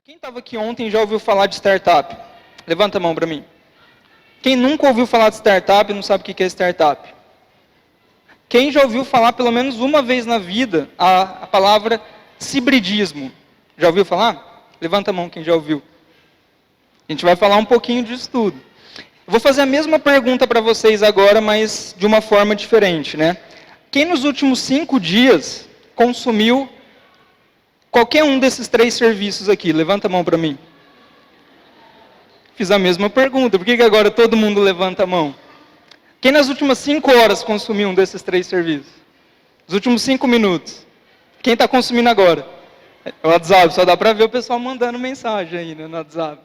Quem estava aqui ontem já ouviu falar de startup? Levanta a mão para mim. Quem nunca ouviu falar de startup não sabe o que é startup? Quem já ouviu falar pelo menos uma vez na vida a palavra hibridismo? Já ouviu falar? Levanta a mão quem já ouviu. A gente vai falar um pouquinho disso tudo. Eu vou fazer a mesma pergunta para vocês agora, mas de uma forma diferente, né? Quem nos últimos 5 dias consumiu qualquer um desses 3 serviços aqui? Levanta a mão para mim. Fiz a mesma pergunta. Por que agora todo mundo levanta a mão? Quem nas últimas 5 horas consumiu um desses 3 serviços? Nos últimos 5 minutos. Quem está consumindo agora? O WhatsApp, só dá para ver o pessoal mandando mensagem aí, né, no WhatsApp.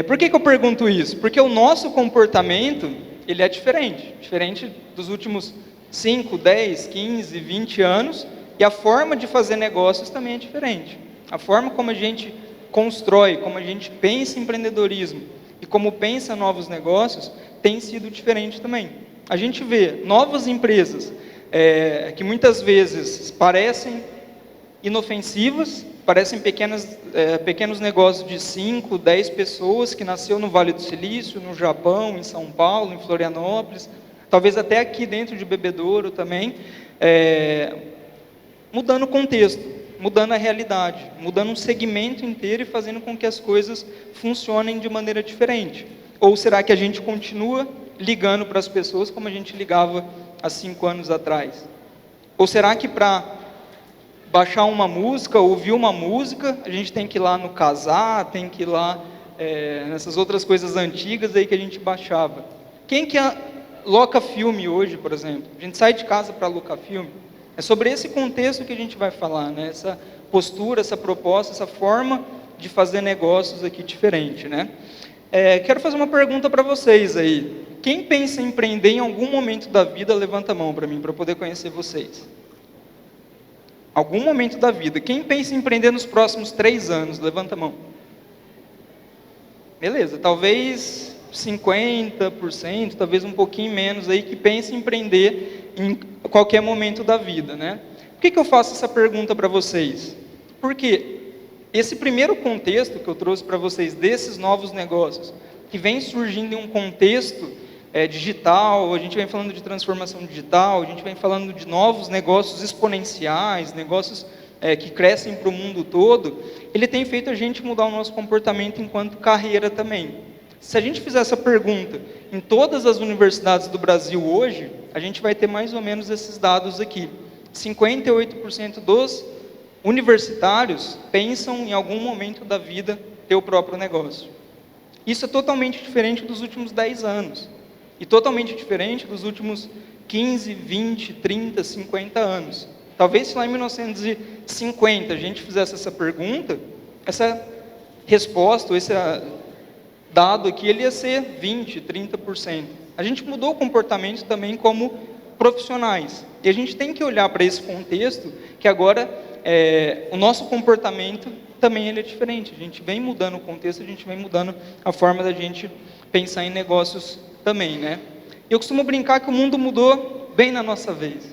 Por que eu pergunto isso? Porque o nosso comportamento, ele é diferente. Diferente dos últimos 5, 10, 15, 20 anos. E a forma de fazer negócios também é diferente. A forma como a gente constrói, como a gente pensa em empreendedorismo e como pensa novos negócios, tem sido diferente também. A gente vê novas empresas que muitas vezes parecem inofensivas, parecem pequenos negócios de 5, 10 pessoas que nasceu no Vale do Silício, no Japão, em São Paulo, em Florianópolis, talvez até aqui dentro de Bebedouro também, mudando o contexto, mudando a realidade, mudando um segmento inteiro e fazendo com que as coisas funcionem de maneira diferente. Ou será que a gente continua ligando para as pessoas como a gente ligava há 5 anos atrás? Ou será que para baixar uma música, ouvir uma música, a gente tem que ir lá no Kazaa, tem que ir lá nessas outras coisas antigas aí que a gente baixava? Quem que loca filme hoje, por exemplo? A gente sai de casa para alocar filme? É sobre esse contexto que a gente vai falar, né? Essa postura, essa proposta, essa forma de fazer negócios aqui diferente, né? Quero fazer uma pergunta para vocês aí. Quem pensa em empreender em algum momento da vida, levanta a mão para mim, para eu poder conhecer vocês. Algum momento da vida. Quem pensa em empreender nos próximos 3 anos, levanta a mão. Beleza, talvez 50%, talvez um pouquinho menos aí, que pensa em empreender em qualquer momento da vida, né? Por que eu faço essa pergunta para vocês? Porque esse primeiro contexto que eu trouxe para vocês, desses novos negócios, que vem surgindo em um contexto digital, a gente vem falando de transformação digital, a gente vem falando de novos negócios exponenciais, negócios que crescem para o mundo todo, ele tem feito a gente mudar o nosso comportamento enquanto carreira também. Se a gente fizer essa pergunta em todas as universidades do Brasil hoje, a gente vai ter mais ou menos esses dados aqui. 58% dos universitários pensam em algum momento da vida ter o próprio negócio. Isso é totalmente diferente dos últimos 10 anos. E totalmente diferente dos últimos 15, 20, 30, 50 anos. Talvez se lá em 1950 a gente fizesse essa pergunta, essa resposta, esse dado aqui, ele ia ser 20, 30%. A gente mudou o comportamento também como profissionais. E a gente tem que olhar para esse contexto, que agora o nosso comportamento também ele é diferente. A gente vem mudando o contexto, a gente vem mudando a forma da gente pensar em negócios também, né? Eu costumo brincar que o mundo mudou bem na nossa vez.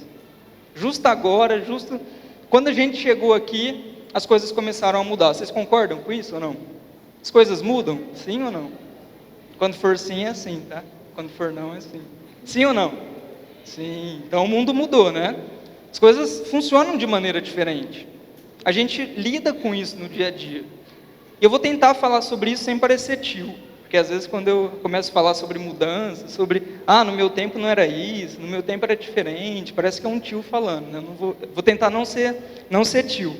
Justo agora, justo quando a gente chegou aqui, as coisas começaram a mudar. Vocês concordam com isso ou não? As coisas mudam? Sim ou não? Quando for sim, é assim, tá? Quando for não, é assim. Sim ou não? Sim. Então o mundo mudou, né? As coisas funcionam de maneira diferente. A gente lida com isso no dia a dia. E eu vou tentar falar sobre isso sem parecer tio. Porque às vezes quando eu começo a falar sobre mudança, sobre, no meu tempo não era isso, no meu tempo era diferente, parece que é um tio falando, né? Vou tentar não ser tio.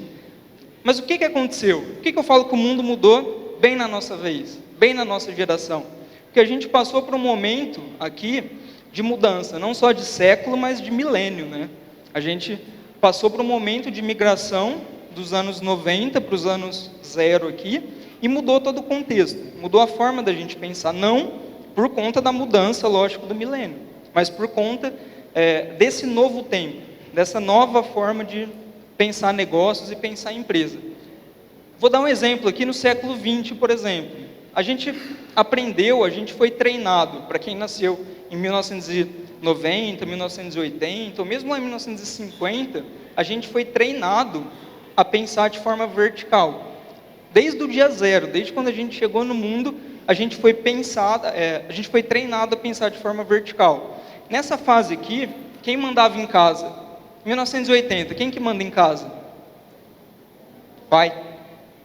Mas o que aconteceu? Por que eu falo que o mundo mudou bem na nossa vez, bem na nossa geração? Porque a gente passou por um momento aqui de mudança, não só de século, mas de milênio, né? A gente passou por um momento de migração dos anos 90 para os anos 0 aqui, e mudou todo o contexto, mudou a forma da gente pensar, não por conta da mudança, lógico, do milênio, mas por conta desse novo tempo, dessa nova forma de pensar negócios e pensar empresa. Vou dar um exemplo aqui no século XX, por exemplo. A gente aprendeu, a gente foi treinado, para quem nasceu em 1990, 1980, ou mesmo lá em 1950, a gente foi treinado a pensar de forma vertical. Desde o dia zero, desde quando a gente chegou no mundo, a gente foi a gente foi treinado a pensar de forma vertical. Nessa fase aqui, quem mandava em casa? 1980, quem que manda em casa? Pai.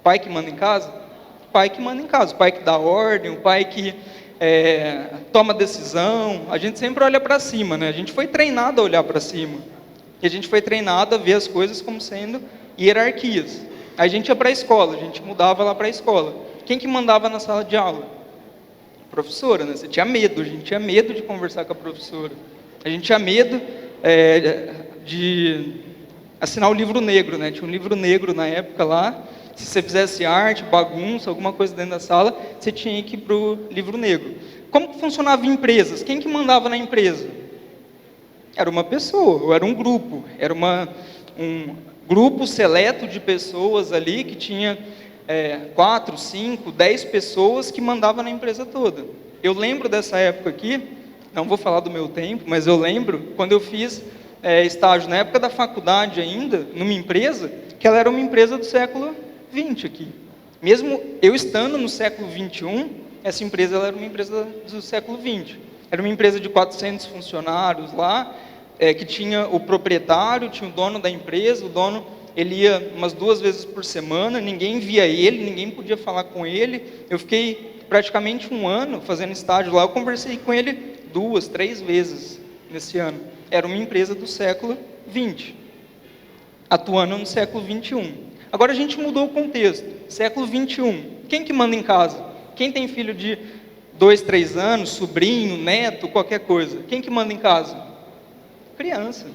Pai que manda em casa? Pai que manda em casa, o pai que dá ordem, o pai que toma decisão. A gente sempre olha para cima, né? A gente foi treinado a olhar para cima. E a gente foi treinado a ver as coisas como sendo hierarquias. Aí a gente ia para a escola, a gente mudava lá para a escola. Quem que mandava na sala de aula? A professora, né? Você tinha medo, a gente tinha medo de conversar com a professora. A gente tinha medo de assinar o livro negro, né? Tinha um livro negro na época lá. Se você fizesse arte, bagunça, alguma coisa dentro da sala, você tinha que ir para o livro negro. Como que funcionava em empresas? Quem que mandava na empresa? Era uma pessoa, ou era um grupo. Era um grupo seleto de pessoas ali que tinha 4, 5, 10 pessoas que mandavam na empresa toda. Eu lembro dessa época aqui, não vou falar do meu tempo, mas eu lembro quando eu fiz estágio na época da faculdade ainda, numa empresa, que ela era uma empresa do século XX aqui. Mesmo eu estando no século XXI, essa empresa ela era uma empresa do século XX. Era uma empresa de 400 funcionários lá, que tinha o proprietário, tinha o dono da empresa, o dono ele ia umas 2 vezes por semana, ninguém via ele, ninguém podia falar com ele. Eu fiquei praticamente 1 ano fazendo estágio lá, eu conversei com ele 2, 3 vezes nesse ano. Era uma empresa do século XX, atuando no século XXI. Agora a gente mudou o contexto, século XXI. Quem que manda em casa? Quem tem filho de 2, 3 anos, sobrinho, neto, qualquer coisa? Quem que manda em casa? Criança.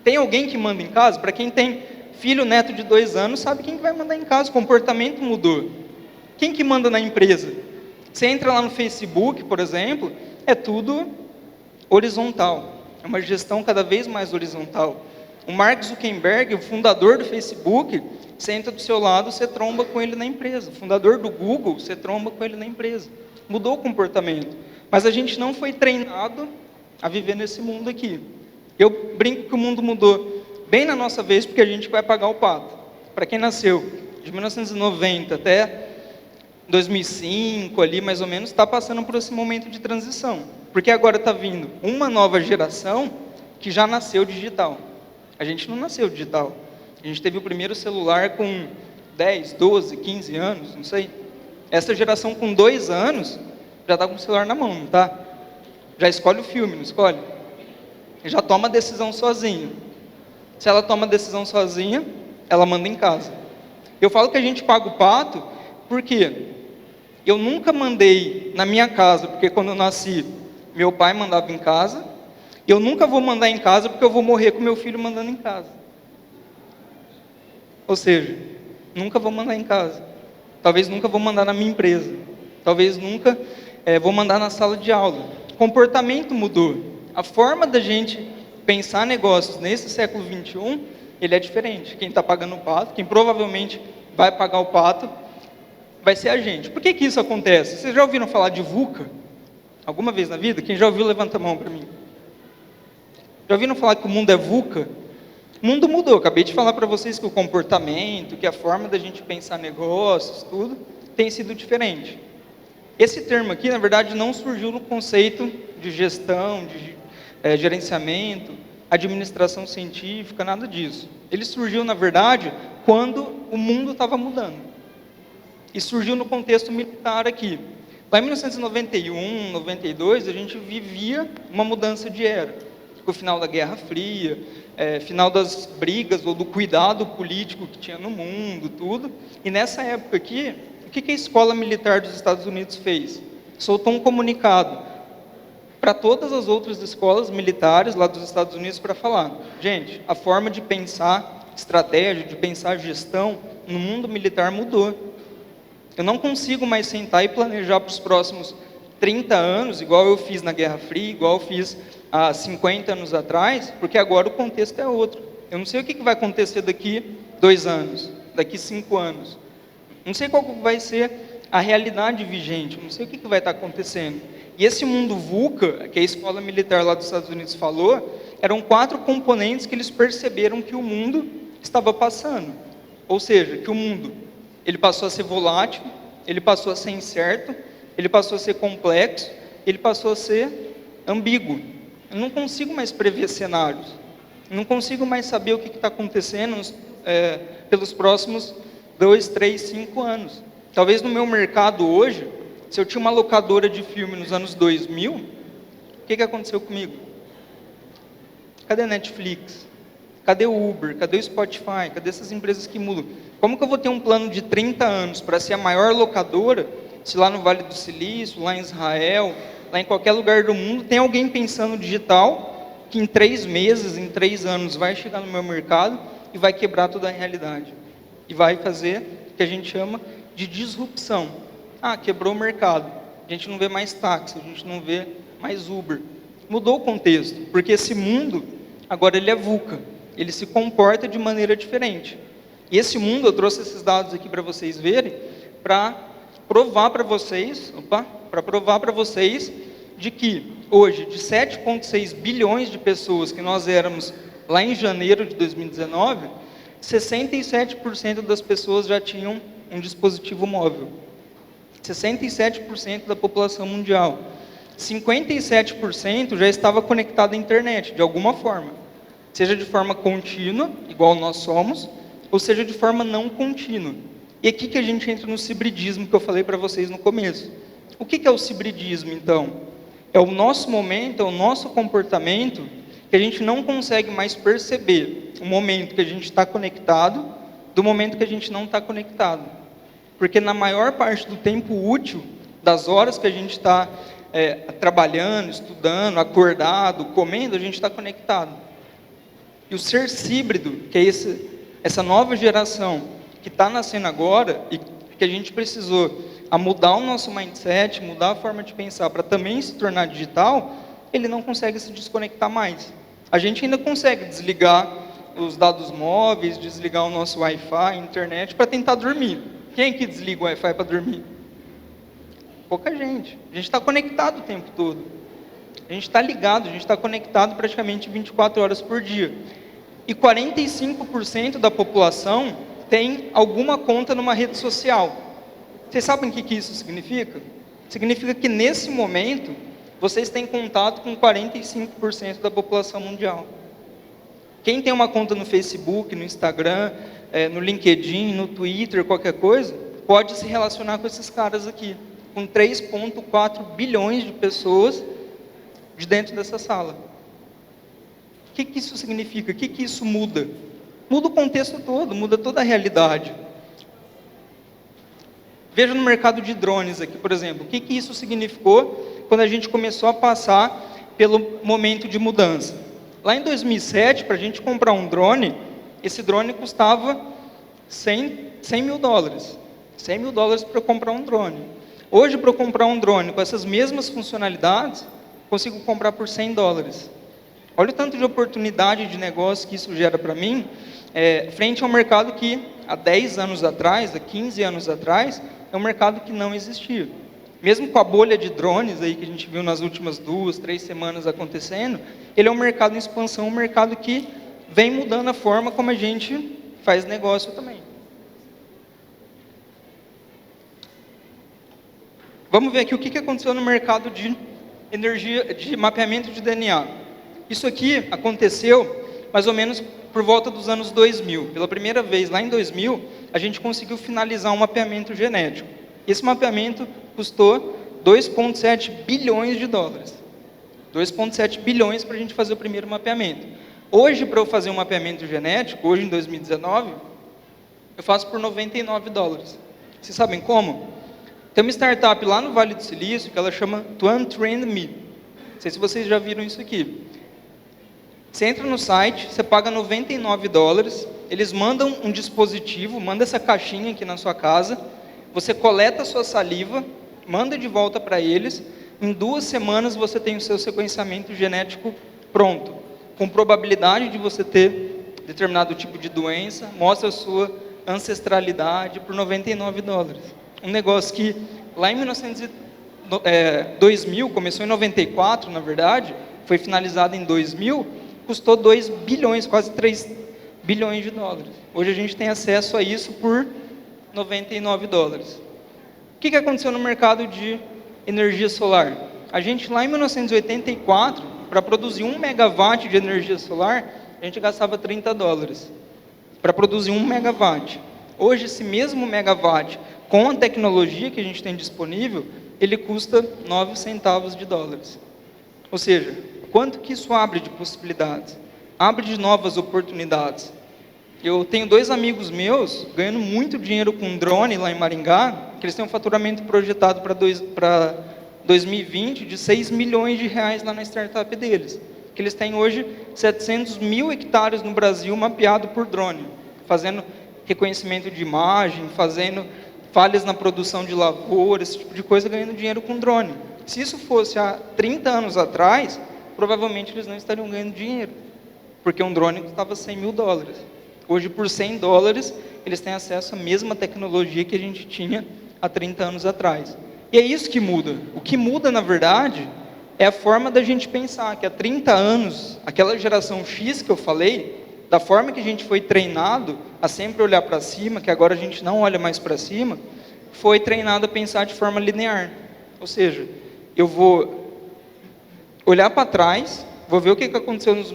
Tem alguém que manda em casa? Para quem tem filho, neto de 2 anos, sabe quem que vai mandar em casa, o comportamento mudou. Quem que manda na empresa? Você entra lá no Facebook, por exemplo, é tudo horizontal. É uma gestão cada vez mais horizontal. O Mark Zuckerberg, o fundador do Facebook, você entra do seu lado, você tromba com ele na empresa. O fundador do Google, você tromba com ele na empresa. Mudou o comportamento. Mas a gente não foi treinado a viver nesse mundo aqui. Eu brinco que o mundo mudou bem na nossa vez, porque a gente vai pagar o pato. Para quem nasceu de 1990 até 2005, ali mais ou menos, está passando por esse momento de transição. Porque agora está vindo uma nova geração que já nasceu digital. A gente não nasceu digital. A gente teve o primeiro celular com 10, 12, 15 anos, não sei. Essa geração com 2 anos já está com o celular na mão, não está? Já escolhe o filme, não escolhe? Já toma a decisão sozinho. Se ela toma a decisão sozinha, ela manda em casa. Eu falo que a gente paga o pato, porque eu nunca mandei na minha casa, porque quando eu nasci, meu pai mandava em casa. Eu nunca vou mandar em casa, porque eu vou morrer com meu filho mandando em casa. Ou seja, nunca vou mandar em casa. Talvez nunca vou mandar na minha empresa. Talvez nunca vou mandar na sala de aula. O comportamento mudou. A forma da gente pensar negócios nesse século XXI, ele é diferente. Quem está pagando o pato, quem provavelmente vai pagar o pato, vai ser a gente. Por que que isso acontece? Vocês já ouviram falar de VUCA? Alguma vez na vida? Quem já ouviu, levanta a mão para mim. Já ouviram falar que o mundo é VUCA? O mundo mudou. Acabei de falar para vocês que o comportamento, que a forma da gente pensar negócios, tudo, tem sido diferente. Esse termo aqui, na verdade, não surgiu no conceito de gestão, de gerenciamento, administração científica, nada disso. Ele surgiu, na verdade, quando o mundo estava mudando. E surgiu no contexto militar aqui. Lá em 1991, 92, a gente vivia uma mudança de era. O final da Guerra Fria, final das brigas ou do cuidado político que tinha no mundo, tudo. E nessa época aqui, o que a Escola Militar dos Estados Unidos fez? Soltou um comunicado para todas as outras escolas militares lá dos Estados Unidos para falar: gente, a forma de pensar estratégia, de pensar gestão no mundo militar mudou. Eu não consigo mais sentar e planejar para os próximos 30 anos, igual eu fiz na Guerra Fria, igual eu fiz há 50 anos atrás, porque agora o contexto é outro. Eu não sei o que vai acontecer daqui 2 anos, daqui 5 anos. Não sei qual vai ser a realidade vigente, não sei o que vai estar acontecendo. E esse mundo VUCA, que a Escola Militar lá dos Estados Unidos falou, eram 4 componentes que eles perceberam que o mundo estava passando. Ou seja, que o mundo ele passou a ser volátil, ele passou a ser incerto, ele passou a ser complexo, ele passou a ser ambíguo. Eu não consigo mais prever cenários, eu não consigo mais saber o que está acontecendo pelos próximos 2, 3, 5 anos. Talvez no meu mercado hoje, se eu tinha uma locadora de filme nos anos 2000, o que aconteceu comigo? Cadê a Netflix? Cadê o Uber? Cadê o Spotify? Cadê essas empresas que mudam? Como que eu vou ter um plano de 30 anos para ser a maior locadora, se lá no Vale do Silício, lá em Israel, lá em qualquer lugar do mundo, tem alguém pensando no digital, que em 3 meses, em 3 anos, vai chegar no meu mercado e vai quebrar toda a realidade. E vai fazer o que a gente chama de disrupção. Quebrou o mercado. A gente não vê mais táxi, a gente não vê mais Uber. Mudou o contexto, porque esse mundo, agora ele é VUCA. Ele se comporta de maneira diferente. E esse mundo, eu trouxe esses dados aqui para vocês verem, para provar para vocês de que hoje, de 7,6 bilhões de pessoas que nós éramos lá em janeiro de 2019, 67% das pessoas já tinham um dispositivo móvel. 67% da população mundial. 57% já estava conectado à internet, de alguma forma. Seja de forma contínua, igual nós somos, ou seja de forma não contínua. E aqui que a gente entra no cibridismo que eu falei para vocês no começo. O que é o cibridismo, então? É o nosso momento, é o nosso comportamento que a gente não consegue mais perceber o momento que a gente está conectado do momento que a gente não está conectado. Porque na maior parte do tempo útil, das horas que a gente está trabalhando, estudando, acordado, comendo, a gente está conectado. E o ser híbrido, que é essa nova geração que está nascendo agora e que a gente precisou mudar o nosso mindset, mudar a forma de pensar para também se tornar digital, ele não consegue se desconectar mais. A gente ainda consegue desligar os dados móveis, desligar o nosso Wi-Fi, internet, para tentar dormir. Quem que desliga o Wi-Fi para dormir? Pouca gente. A gente está conectado o tempo todo. A gente está ligado, a gente está conectado praticamente 24 horas por dia. E 45% da população tem alguma conta numa rede social. Vocês sabem o que isso significa? Significa que nesse momento, vocês têm contato com 45% da população mundial. Quem tem uma conta no Facebook, no Instagram, no LinkedIn, no Twitter, qualquer coisa, pode se relacionar com esses caras aqui, com 3,4 bilhões de pessoas de dentro dessa sala. O que isso significa? O que isso muda? Muda o contexto todo, muda toda a realidade. Veja no mercado de drones aqui, por exemplo, o que isso significou quando a gente começou a passar pelo momento de mudança. Lá em 2007, para a gente comprar um drone, esse drone custava 100 mil dólares. 100 mil dólares para eu comprar um drone. Hoje, para eu comprar um drone com essas mesmas funcionalidades, consigo comprar por 100 dólares. Olha o tanto de oportunidade de negócio que isso gera para mim, frente a um mercado que há 10 anos atrás, há 15 anos atrás, é um mercado que não existia. Mesmo com a bolha de drones aí que a gente viu nas últimas 2, 3 semanas acontecendo, ele é um mercado em expansão, um mercado que vem mudando a forma como a gente faz negócio também. Vamos ver aqui o que aconteceu no mercado de energia, de mapeamento de DNA. Isso aqui aconteceu mais ou menos por volta dos anos 2000. Pela primeira vez, lá em 2000, a gente conseguiu finalizar um mapeamento genético. Esse mapeamento custou 2,7 bilhões de dólares. 2,7 bilhões para a gente fazer o primeiro mapeamento. Hoje, para eu fazer um mapeamento genético, hoje em 2019, eu faço por 99 dólares. Vocês sabem como? Tem uma startup lá no Vale do Silício que ela chama 23andMe. Não sei se vocês já viram isso aqui. Você entra no site, você paga 99 dólares, eles mandam um dispositivo, manda essa caixinha aqui na sua casa, você coleta a sua saliva, manda de volta para eles, em 2 semanas você tem o seu sequenciamento genético pronto, com probabilidade de você ter determinado tipo de doença, mostra a sua ancestralidade por 99 dólares. Um negócio que lá em 2000, começou em 94, na verdade, foi finalizado em 2000, custou 2 bilhões, quase 3 bilhões de dólares. Hoje a gente tem acesso a isso por $99. O que aconteceu no mercado de energia solar? A gente lá em 1984, para produzir 1 megawatt de energia solar, a gente gastava $30 para produzir 1 megawatt. Hoje, esse mesmo megawatt, com a tecnologia que a gente tem disponível, ele custa 9 centavos de dólares. Ou seja, quanto que isso abre de possibilidades? Abre de novas oportunidades. Eu tenho 2 amigos meus ganhando muito dinheiro com drone lá em Maringá, que eles têm um faturamento projetado para 2020 de 6 milhões de reais lá na startup deles. Que eles têm hoje 700 mil hectares no Brasil mapeado por drone, fazendo reconhecimento de imagem, fazendo falhas na produção de lavoura, esse tipo de coisa, ganhando dinheiro com drone. Se isso fosse há 30 anos atrás, provavelmente eles não estariam ganhando dinheiro, porque um drone custava $100 mil. Hoje, por $100, eles têm acesso à mesma tecnologia que a gente tinha há 30 anos atrás. E é isso que muda. O que muda, na verdade, é a forma da gente pensar, que há 30 anos, aquela geração X que eu falei, da forma que a gente foi treinado a sempre olhar para cima, que agora a gente não olha mais para cima, foi treinado a pensar de forma linear. Ou seja, eu vou olhar para trás, vou ver o que aconteceu nos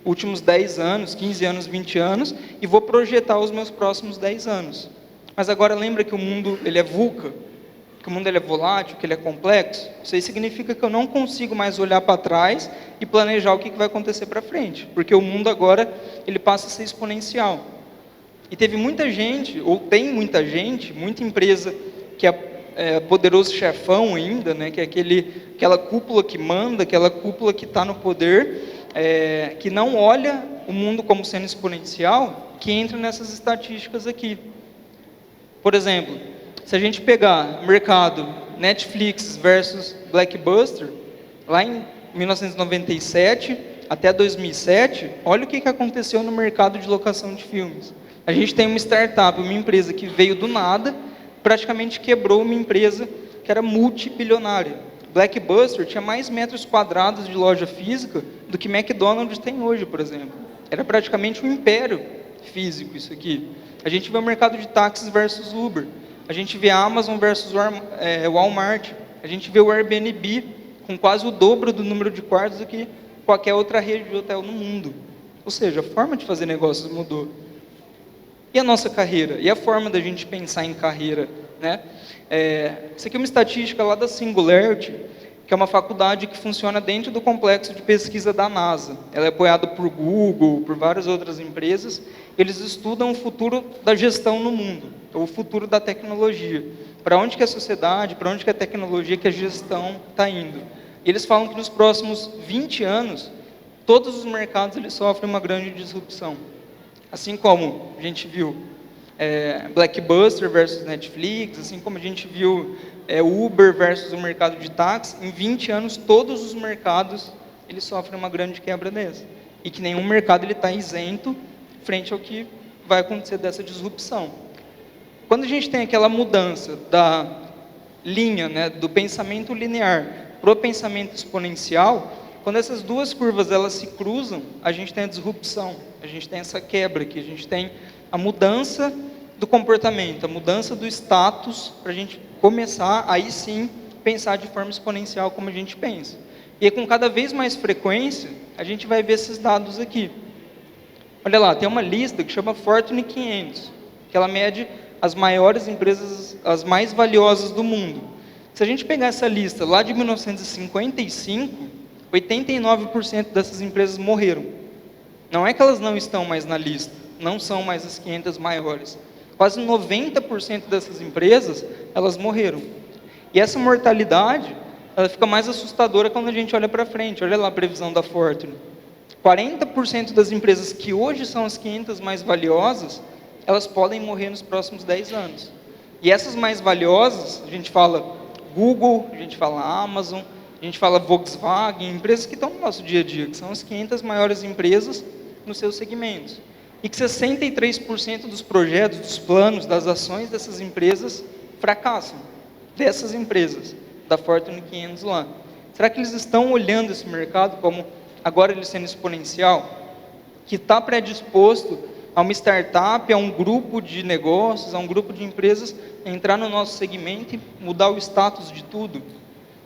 últimos 10 anos, 15 anos, 20 anos, e vou projetar os meus próximos 10 anos. Mas agora lembra que o mundo ele é VUCA, que o mundo ele é volátil, que ele é complexo? Isso aí significa que eu não consigo mais olhar para trás e planejar o que vai acontecer para frente, porque o mundo agora ele passa a ser exponencial. E teve muita gente, ou tem muita gente, muita empresa que é poderoso chefão ainda, né, que é aquela cúpula que manda, aquela cúpula que está no poder, que não olha o mundo como sendo exponencial, que entra nessas estatísticas aqui. Por exemplo, se a gente pegar mercado Netflix versus Blockbuster, lá em 1997 até 2007, olha o que aconteceu no mercado de locação de filmes. A gente tem uma startup, uma empresa que veio do nada, praticamente quebrou uma empresa que era multibilionária. Blockbuster tinha mais metros quadrados de loja física do que McDonald's tem hoje, por exemplo. Era praticamente um império físico isso aqui. A gente vê o mercado de táxis versus Uber. A gente vê a Amazon versus Walmart. A gente vê o Airbnb com quase o dobro do número de quartos do que qualquer outra rede de hotel no mundo. Ou seja, a forma de fazer negócios mudou. E a nossa carreira? E a forma da gente pensar em carreira? Né? Isso aqui é uma estatística lá da Singularity, que é uma faculdade que funciona dentro do complexo de pesquisa da NASA. Ela é apoiada por Google, por várias outras empresas. Eles estudam o futuro da gestão no mundo, ou o futuro da tecnologia. Para onde que a sociedade, para onde que a tecnologia, que a gestão está indo. E eles falam que nos próximos 20 anos, todos os mercados eles sofrem uma grande disrupção. Assim como a gente viu Blockbuster versus Netflix, assim como a gente viu Uber versus o mercado de táxi, em 20 anos todos os mercados eles sofrem uma grande quebra dessa. E que nenhum mercado está isento frente ao que vai acontecer dessa disrupção. Quando a gente tem aquela mudança da linha, né, do pensamento linear para o pensamento exponencial, quando essas duas curvas elas se cruzam, a gente tem a disrupção, a gente tem essa quebra aqui, a gente tem a mudança do comportamento, a mudança do status, para a gente começar, aí sim, pensar de forma exponencial como a gente pensa. E aí, com cada vez mais frequência, a gente vai ver esses dados aqui. Olha lá, tem uma lista que chama Fortune 500, que ela mede as maiores empresas, as mais valiosas do mundo. Se a gente pegar essa lista lá de 1955, 89% dessas empresas morreram. Não é que elas não estão mais na lista, não são mais as 500 maiores. Quase 90% dessas empresas, elas morreram. E essa mortalidade, ela fica mais assustadora quando a gente olha para frente. Olha lá a previsão da Fortune. 40% das empresas que hoje são as 500 mais valiosas, elas podem morrer nos próximos 10 anos. E essas mais valiosas, a gente fala Google, a gente fala Amazon, a gente fala Volkswagen, empresas que estão no nosso dia a dia, que são as 500 maiores empresas nos seus segmentos. E que 63% dos projetos, dos planos, das ações dessas empresas fracassam. Dessas empresas, da Fortune 500 lá. Será que eles estão olhando esse mercado como, agora ele sendo exponencial, que está predisposto a uma startup, a um grupo de negócios, a um grupo de empresas entrar no nosso segmento e mudar o status de tudo.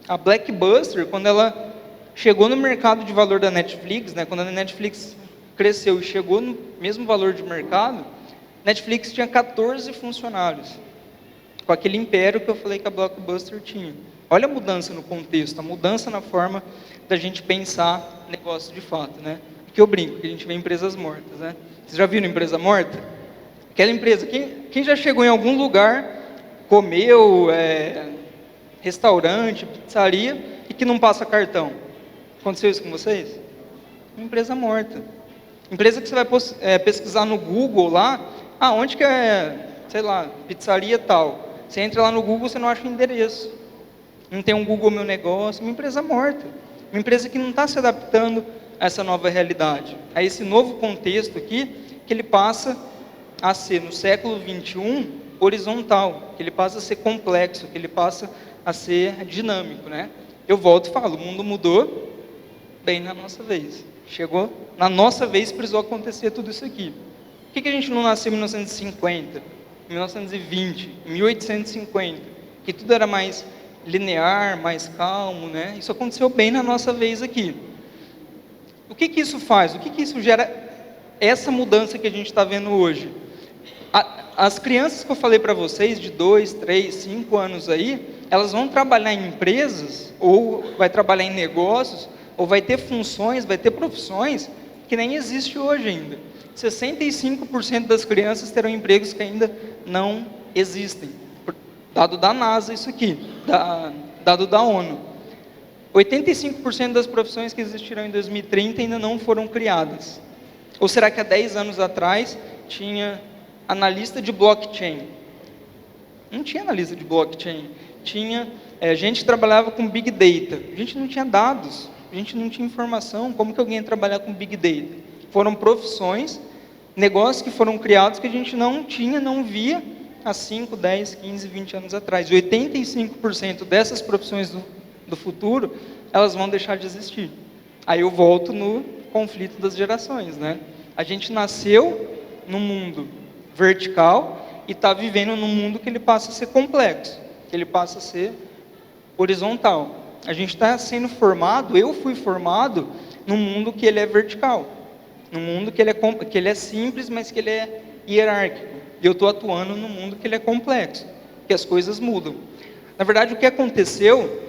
A Blockbuster, quando ela chegou no mercado de valor da Netflix, né, quando a Netflix cresceu e chegou no mesmo valor de mercado, Netflix tinha 14 funcionários, com aquele império que eu falei que a Blockbuster tinha. Olha a mudança no contexto, a mudança na forma da gente pensar negócio de fato, né? Porque eu brinco, que a gente vê empresas mortas, né? Vocês já viram empresa morta? Aquela empresa, quem já chegou em algum lugar, comeu, restaurante, pizzaria, e que não passa cartão? Aconteceu isso com vocês? Uma empresa morta. Empresa que você vai pesquisar no Google lá, onde que sei lá, pizzaria tal. Você entra lá no Google, você não acha o endereço. Não tem um Google Meu Negócio, uma empresa morta. Uma empresa que não está se adaptando a essa nova realidade, a esse novo contexto aqui, que ele passa a ser, no século 21, horizontal, que ele passa a ser complexo, que ele passa a ser dinâmico, né? Eu volto e falo, o mundo mudou bem na nossa vez. Chegou, na nossa vez precisou acontecer tudo isso aqui. Por que a gente não nasceu em 1950, em 1920, em 1850, que tudo era mais linear, mais calmo, né? Isso aconteceu bem na nossa vez aqui. O que isso faz? O que isso gera essa mudança que a gente está vendo hoje? As crianças que eu falei para vocês, de 2, 3, 5 anos aí, elas vão trabalhar em empresas, ou vai trabalhar em negócios, ou vai ter funções, vai ter profissões que nem existe hoje ainda. 65% das crianças terão empregos que ainda não existem. Dado da NASA isso aqui, dado da ONU. 85% das profissões que existirão em 2030 ainda não foram criadas. Ou será que há 10 anos atrás tinha analista de blockchain? Não tinha analista de blockchain. Tinha gente que trabalhava com Big Data. A gente não tinha dados, a gente não tinha informação. Como que alguém ia trabalhar com Big Data? Foram profissões, negócios que foram criados que a gente não tinha, não via há 5, 10, 15, 20 anos atrás. 85% dessas profissões do futuro, elas vão deixar de existir. Aí eu volto no conflito das gerações, né? A gente nasceu num mundo vertical e está vivendo num mundo que ele passa a ser complexo, que ele passa a ser horizontal. A gente está sendo formado, eu fui formado num mundo que ele é vertical, num mundo que ele é simples, mas que ele é hierárquico. E eu estou atuando num mundo que ele é complexo, que as coisas mudam. Na verdade, o que aconteceu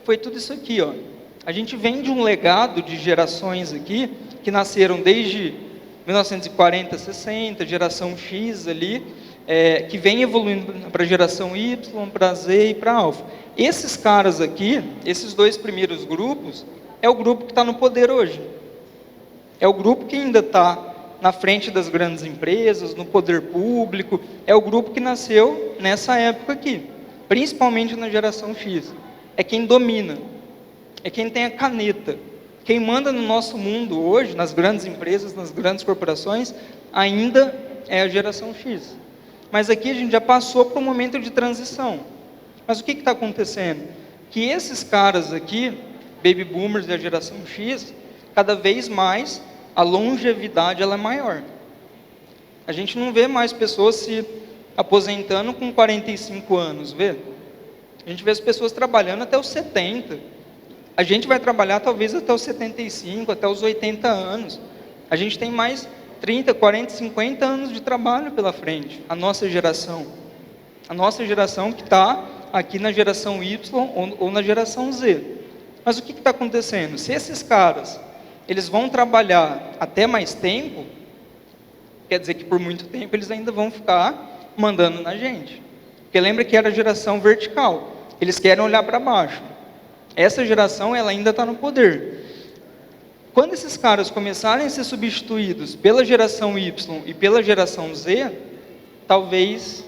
foi tudo isso aqui, ó. A gente vem de um legado de gerações aqui, que nasceram desde 1940, 60, geração X ali, que vem evoluindo para a geração Y, para Z e para Alpha. Esses caras aqui, esses dois primeiros grupos, é o grupo que está no poder hoje. É o grupo que ainda está na frente das grandes empresas, no poder público, é o grupo que nasceu nessa época aqui, principalmente na geração X. É quem domina, é quem tem a caneta. Quem manda no nosso mundo hoje, nas grandes empresas, nas grandes corporações, ainda é a geração X. Mas aqui a gente já passou para um momento de transição. Mas o que está acontecendo? Que esses caras aqui, Baby Boomers e a geração X, cada vez mais a longevidade ela é maior. A gente não vê mais pessoas se aposentando com 45 anos, vê? A gente vê as pessoas trabalhando até os 70. A gente vai trabalhar talvez até os 75, até os 80 anos. A gente tem mais 30, 40, 50 anos de trabalho pela frente. A nossa geração. A nossa geração que está aqui na geração Y ou na geração Z. Mas o que está acontecendo? Se esses caras, eles vão trabalhar até mais tempo, quer dizer que por muito tempo eles ainda vão ficar mandando na gente. Porque lembra que era a geração vertical. Eles querem olhar para baixo. Essa geração ela ainda está no poder. Quando esses caras começarem a ser substituídos pela geração Y e pela geração Z, talvez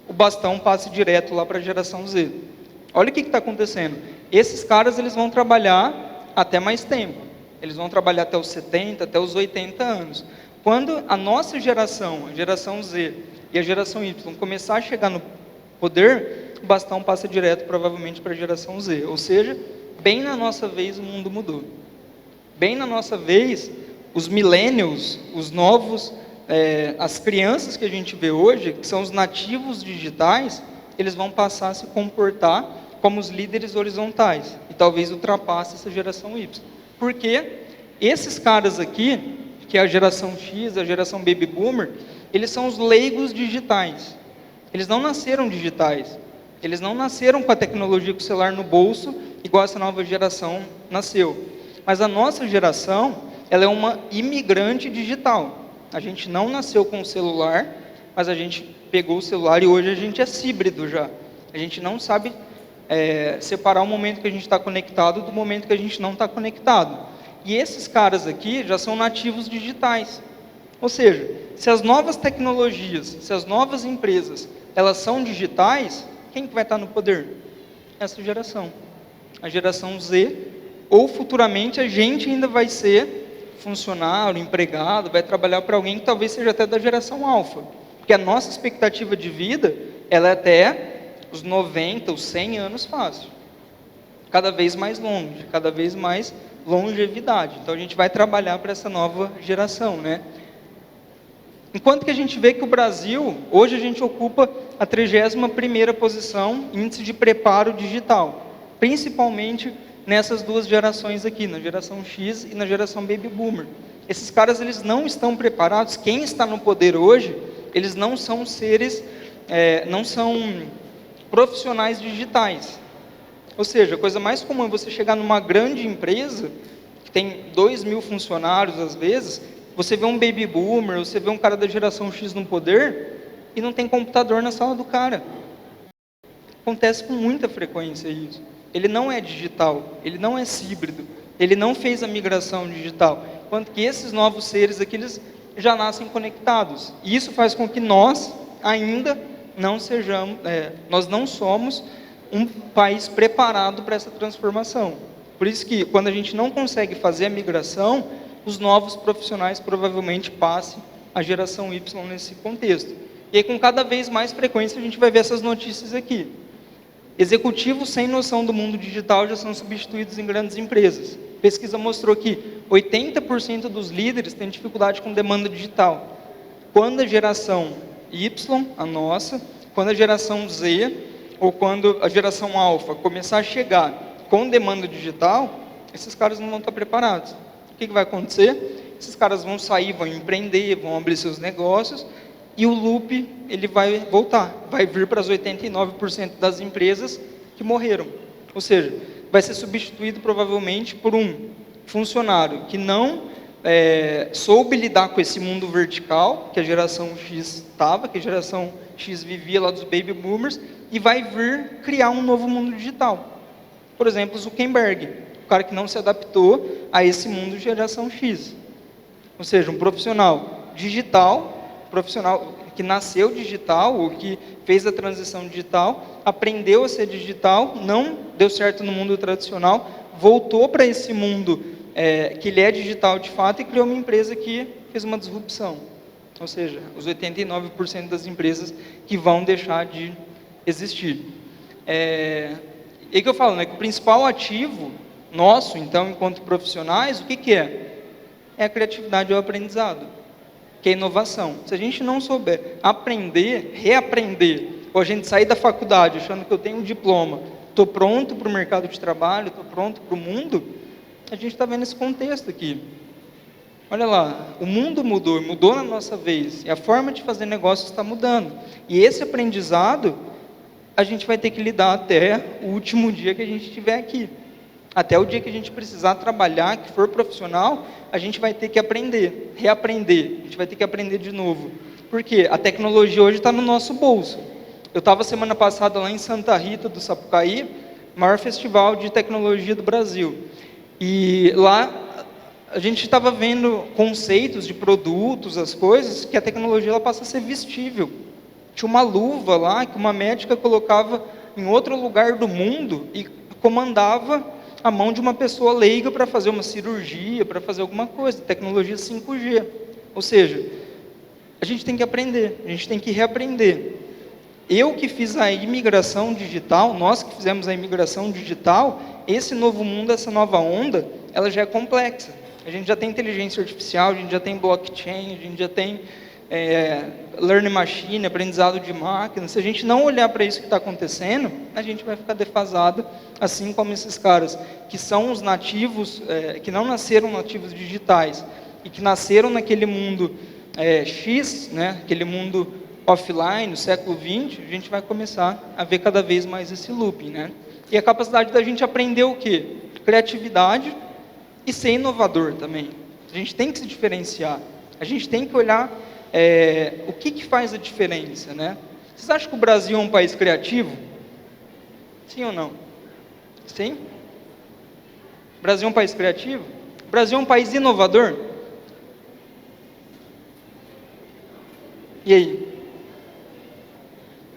o bastão passe direto lá para a geração Z. Olha o que está acontecendo. Esses caras eles vão trabalhar até mais tempo. Eles vão trabalhar até os 70, até os 80 anos. Quando a nossa geração, a geração Z e a geração Y, começar a chegar no poder, o bastão passa direto, provavelmente, para a geração Z. Ou seja, bem na nossa vez, o mundo mudou. Bem na nossa vez, os millennials, os novos as crianças que a gente vê hoje, que são os nativos digitais, eles vão passar a se comportar como os líderes horizontais, e talvez ultrapasse essa geração Y. Porque esses caras aqui, que é a geração X, a geração Baby Boomer, eles são os leigos digitais. Eles não nasceram digitais. Eles não nasceram com a tecnologia, com o celular no bolso, igual essa nova geração nasceu. Mas a nossa geração, ela é uma imigrante digital. A gente não nasceu com o celular, mas a gente pegou o celular e hoje a gente é híbrido já. A gente não sabe separar o momento que a gente está conectado do momento que a gente não está conectado. E esses caras aqui já são nativos digitais. Ou seja, se as novas tecnologias, se as novas empresas, elas são digitais, quem que vai estar no poder? Essa geração. A geração Z, ou futuramente a gente ainda vai ser funcionário, empregado, vai trabalhar para alguém que talvez seja até da geração alfa. Porque a nossa expectativa de vida, ela é até os 90, os 100 anos fácil. Cada vez mais longe, cada vez mais longevidade. Então a gente vai trabalhar para essa nova geração, né? Enquanto que a gente vê que o Brasil, hoje a gente ocupa a 31ª posição em índice de preparo digital, principalmente nessas duas gerações aqui, na geração X e na geração Baby Boomer. Esses caras, eles não estão preparados. Quem está no poder hoje, eles não são seres, não são profissionais digitais. Ou seja, a coisa mais comum é você chegar numa grande empresa, que tem 2.000 funcionários às vezes, você vê um Baby Boomer, você vê um cara da geração X no poder, e não tem computador na sala do cara. Acontece com muita frequência isso. Ele não é digital, ele não é híbrido, ele não fez a migração digital. Enquanto que esses novos seres aqui, eles já nascem conectados. E isso faz com que nós ainda não sejamos, nós não somos um país preparado para essa transformação. Por isso que quando a gente não consegue fazer a migração, os novos profissionais provavelmente passem a geração Y nesse contexto. E aí, com cada vez mais frequência, a gente vai ver essas notícias aqui. Executivos sem noção do mundo digital já são substituídos em grandes empresas. Pesquisa mostrou que 80% dos líderes têm dificuldade com demanda digital. Quando a geração Y, a nossa, quando a geração Z, ou quando a geração alfa começar a chegar com demanda digital, esses caras não vão estar preparados. O que vai acontecer? Esses caras vão sair, vão empreender, vão abrir seus negócios, e o loop, ele vai voltar, vai vir para as 89% das empresas que morreram. Ou seja, vai ser substituído provavelmente por um funcionário que não soube lidar com esse mundo vertical, que a geração X estava, que a geração X vivia lá dos Baby Boomers, e vai vir criar um novo mundo digital. Por exemplo, Zuckerberg, o cara que não se adaptou a esse mundo de geração X. Ou seja, um profissional digital, profissional que nasceu digital, ou que fez a transição digital, aprendeu a ser digital, não deu certo no mundo tradicional, voltou para esse mundo que ele é digital de fato e criou uma empresa que fez uma disrupção. Ou seja, os 89% das empresas que vão deixar de existir. E que eu falo, né, que o principal ativo nosso, então, enquanto profissionais, o que é? É a criatividade e o aprendizado, que é a inovação. Se a gente não souber aprender, reaprender, ou a gente sair da faculdade achando que eu tenho um diploma, estou pronto para o mercado de trabalho, estou pronto para o mundo, a gente está vendo esse contexto aqui. Olha lá, o mundo mudou, mudou na nossa vez, e a forma de fazer negócio está mudando. E esse aprendizado, a gente vai ter que lidar até o último dia que a gente estiver aqui. Até o dia que a gente precisar trabalhar, que for profissional, a gente vai ter que aprender, reaprender, a gente vai ter que aprender de novo. Porque a tecnologia hoje está no nosso bolso. Eu estava semana passada lá em Santa Rita do Sapucaí, maior festival de tecnologia do Brasil. E lá a gente estava vendo conceitos de produtos, as coisas, que a tecnologia ela passa a ser vestível. Tinha uma luva lá que uma médica colocava em outro lugar do mundo e comandava a mão de uma pessoa leiga para fazer uma cirurgia, para fazer alguma coisa, tecnologia 5G. Ou seja, a gente tem que aprender, a gente tem que reaprender. Eu que fiz a imigração digital, nós que fizemos a imigração digital, esse novo mundo, essa nova onda, ela já é complexa. A gente já tem inteligência artificial, a gente já tem blockchain, a gente já tem learning machine, aprendizado de máquina, se a gente não olhar para isso que está acontecendo, a gente vai ficar defasado, assim como esses caras que são os nativos, que não nasceram nativos digitais, e que nasceram naquele mundo X, né, aquele mundo offline, no século XX, a gente vai começar a ver cada vez mais esse looping, né? E a capacidade da gente aprender o quê? Criatividade e ser inovador também. A gente tem que se diferenciar. A gente tem que olhar o que faz a diferença, né? Vocês acham que o Brasil é um país criativo? Sim ou não? Sim? O Brasil é um país criativo? O Brasil é um país inovador? E aí?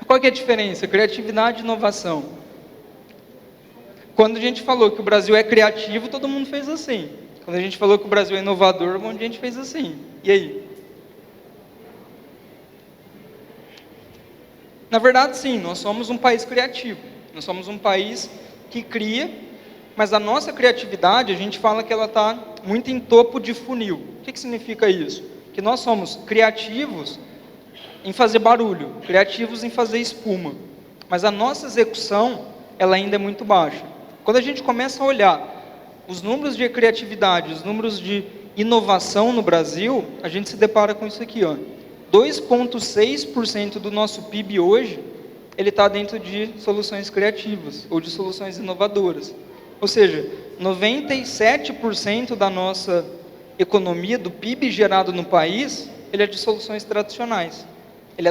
Qual que é a diferença? Criatividade e inovação. Quando a gente falou que o Brasil é criativo, todo mundo fez assim. Quando a gente falou que o Brasil é inovador, um monte de gente fez assim. E aí? Na verdade, sim, nós somos um país criativo. Nós somos um país que cria, mas a nossa criatividade, a gente fala que ela está muito em topo de funil. O que significa isso? Que nós somos criativos em fazer barulho, criativos em fazer espuma, mas a nossa execução, ela ainda é muito baixa. Quando a gente começa a olhar os números de criatividade, os números de inovação no Brasil, a gente se depara com isso aqui, ó. 2,6% do nosso PIB hoje, ele está dentro de soluções criativas, ou de soluções inovadoras. Ou seja, 97% da nossa economia, do PIB gerado no país, ele é de soluções tradicionais. Ele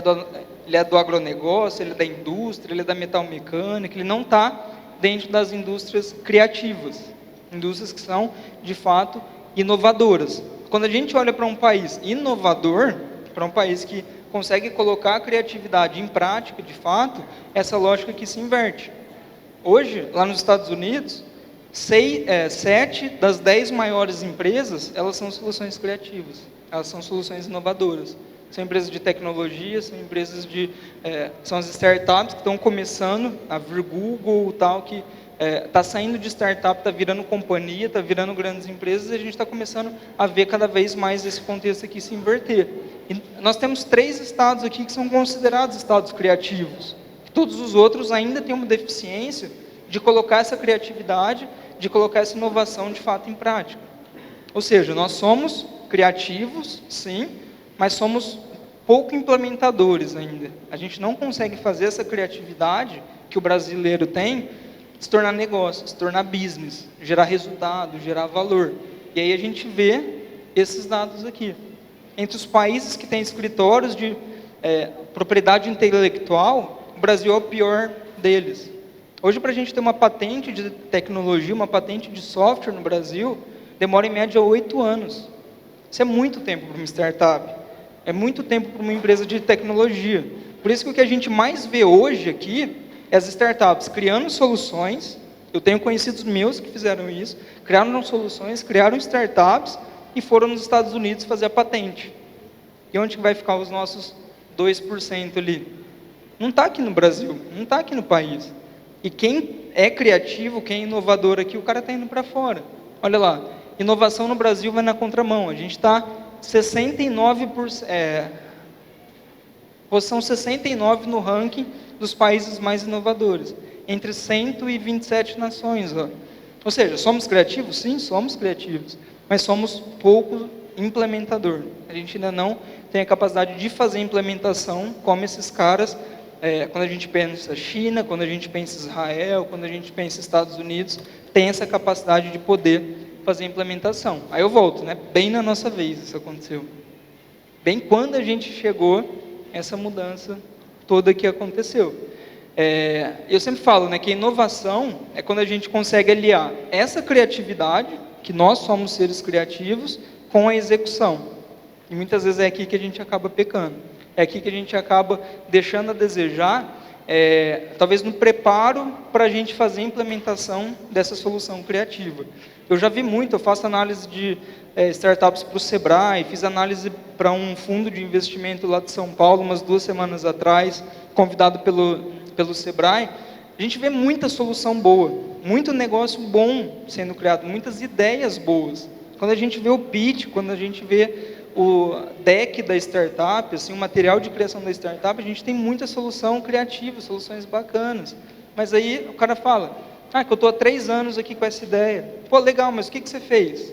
é do agronegócio, ele é da indústria, ele é da metalmecânica, ele não está dentro das indústrias criativas, indústrias que são, de fato, inovadoras. Quando a gente olha para um país inovador, para um país que consegue colocar a criatividade em prática, de fato, essa lógica aqui se inverte. Hoje, lá nos Estados Unidos, 7 das 10 maiores empresas, elas são soluções criativas, elas são soluções inovadoras. São empresas de tecnologia, são empresas são as startups que estão começando, a vir Google, tal, que está saindo de startup, está virando companhia, está virando grandes empresas, e a gente está começando a ver cada vez mais esse contexto aqui se inverter. E nós temos 3 estados aqui que são considerados estados criativos. Todos os outros ainda têm uma deficiência de colocar essa criatividade, de colocar essa inovação de fato em prática. Ou seja, nós somos criativos, sim, mas somos pouco implementadores ainda. A gente não consegue fazer essa criatividade que o brasileiro tem se tornar negócio, se tornar business, gerar resultado, gerar valor. E aí a gente vê esses dados aqui. Entre os países que têm escritórios de propriedade intelectual, o Brasil é o pior deles. Hoje, para a gente ter uma patente de tecnologia, uma patente de software no Brasil, demora em média 8 anos. Isso é muito tempo para uma startup. É muito tempo para uma empresa de tecnologia. Por isso que o que a gente mais vê hoje aqui é as startups criando soluções. Eu tenho conhecidos meus que fizeram isso, criaram soluções, criaram startups e foram nos Estados Unidos fazer a patente. E onde que vai ficar os nossos 2% ali? Não está aqui no Brasil, não está aqui no país. E quem é criativo, quem é inovador aqui, o cara está indo para fora. Olha lá, inovação no Brasil vai na contramão. A gente está 69%, posição 69 no ranking dos países mais inovadores, entre 127 nações. Ó. Ou seja, somos criativos? Sim, somos criativos, mas somos pouco implementador. A gente ainda não tem a capacidade de fazer implementação como esses caras, quando a gente pensa China, quando a gente pensa Israel, quando a gente pensa Estados Unidos, tem essa capacidade de poder fazer implementação. Aí eu volto, né? Bem na nossa vez isso aconteceu. Bem quando a gente chegou, essa mudança toda que aconteceu. Eu sempre falo, né, que a inovação é quando a gente consegue aliar essa criatividade, que nós somos seres criativos, com a execução. E muitas vezes é aqui que a gente acaba pecando. É aqui que a gente acaba deixando a desejar, talvez no preparo para a gente fazer a implementação dessa solução criativa. Eu já vi muito, eu faço análise de startups para o Sebrae, fiz análise para um fundo de investimento lá de São Paulo, umas 2 semanas atrás, convidado pelo Sebrae. A gente vê muita solução boa, muito negócio bom sendo criado, muitas ideias boas. Quando a gente vê o pitch, quando a gente vê o deck da startup, assim, o material de criação da startup, a gente tem muita solução criativa, soluções bacanas. Mas aí o cara fala, que eu estou há 3 anos aqui com essa ideia. Pô, legal, mas o que você fez?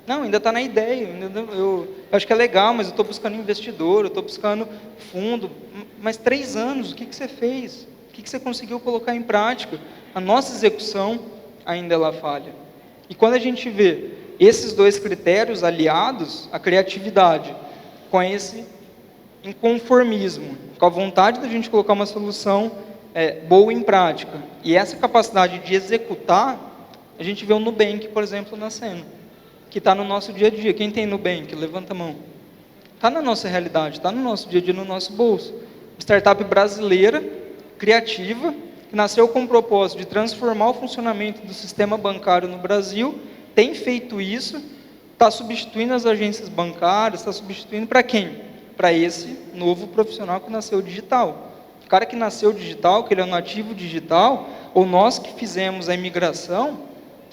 Não, ainda está na ideia, eu acho que é legal, mas eu estou buscando investidor, eu estou buscando fundo. Mas 3 anos, o que você fez? O que você conseguiu colocar em prática? A nossa execução ainda ela falha. E quando a gente vê esses 2 critérios aliados, a criatividade, com esse inconformismo, com a vontade da gente colocar uma solução boa em prática, e essa capacidade de executar, a gente vê o Nubank, por exemplo, nascendo, que está no nosso dia a dia. Quem tem Nubank? Levanta a mão. Está na nossa realidade, está no nosso dia a dia, no nosso bolso. Startup brasileira, criativa, que nasceu com o propósito de transformar o funcionamento do sistema bancário no Brasil, tem feito isso, está substituindo as agências bancárias, está substituindo para quem? Para esse novo profissional que nasceu digital. O cara que nasceu digital, que ele é um nativo digital, ou nós que fizemos a imigração,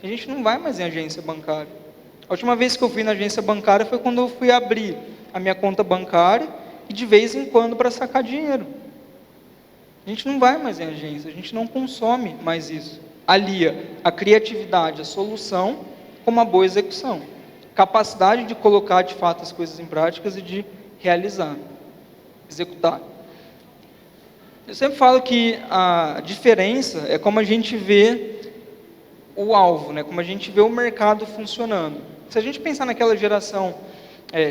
a gente não vai mais em agência bancária. A última vez que eu fui na agência bancária foi quando eu fui abrir a minha conta bancária e de vez em quando para sacar dinheiro. A gente não vai mais em agência, a gente não consome mais isso. Alia a criatividade, a solução, com uma boa execução. Capacidade de colocar de fato as coisas em práticas e de realizar, executar. Eu sempre falo que a diferença é como a gente vê o alvo, né? Como a gente vê o mercado funcionando. Se a gente pensar naquela geração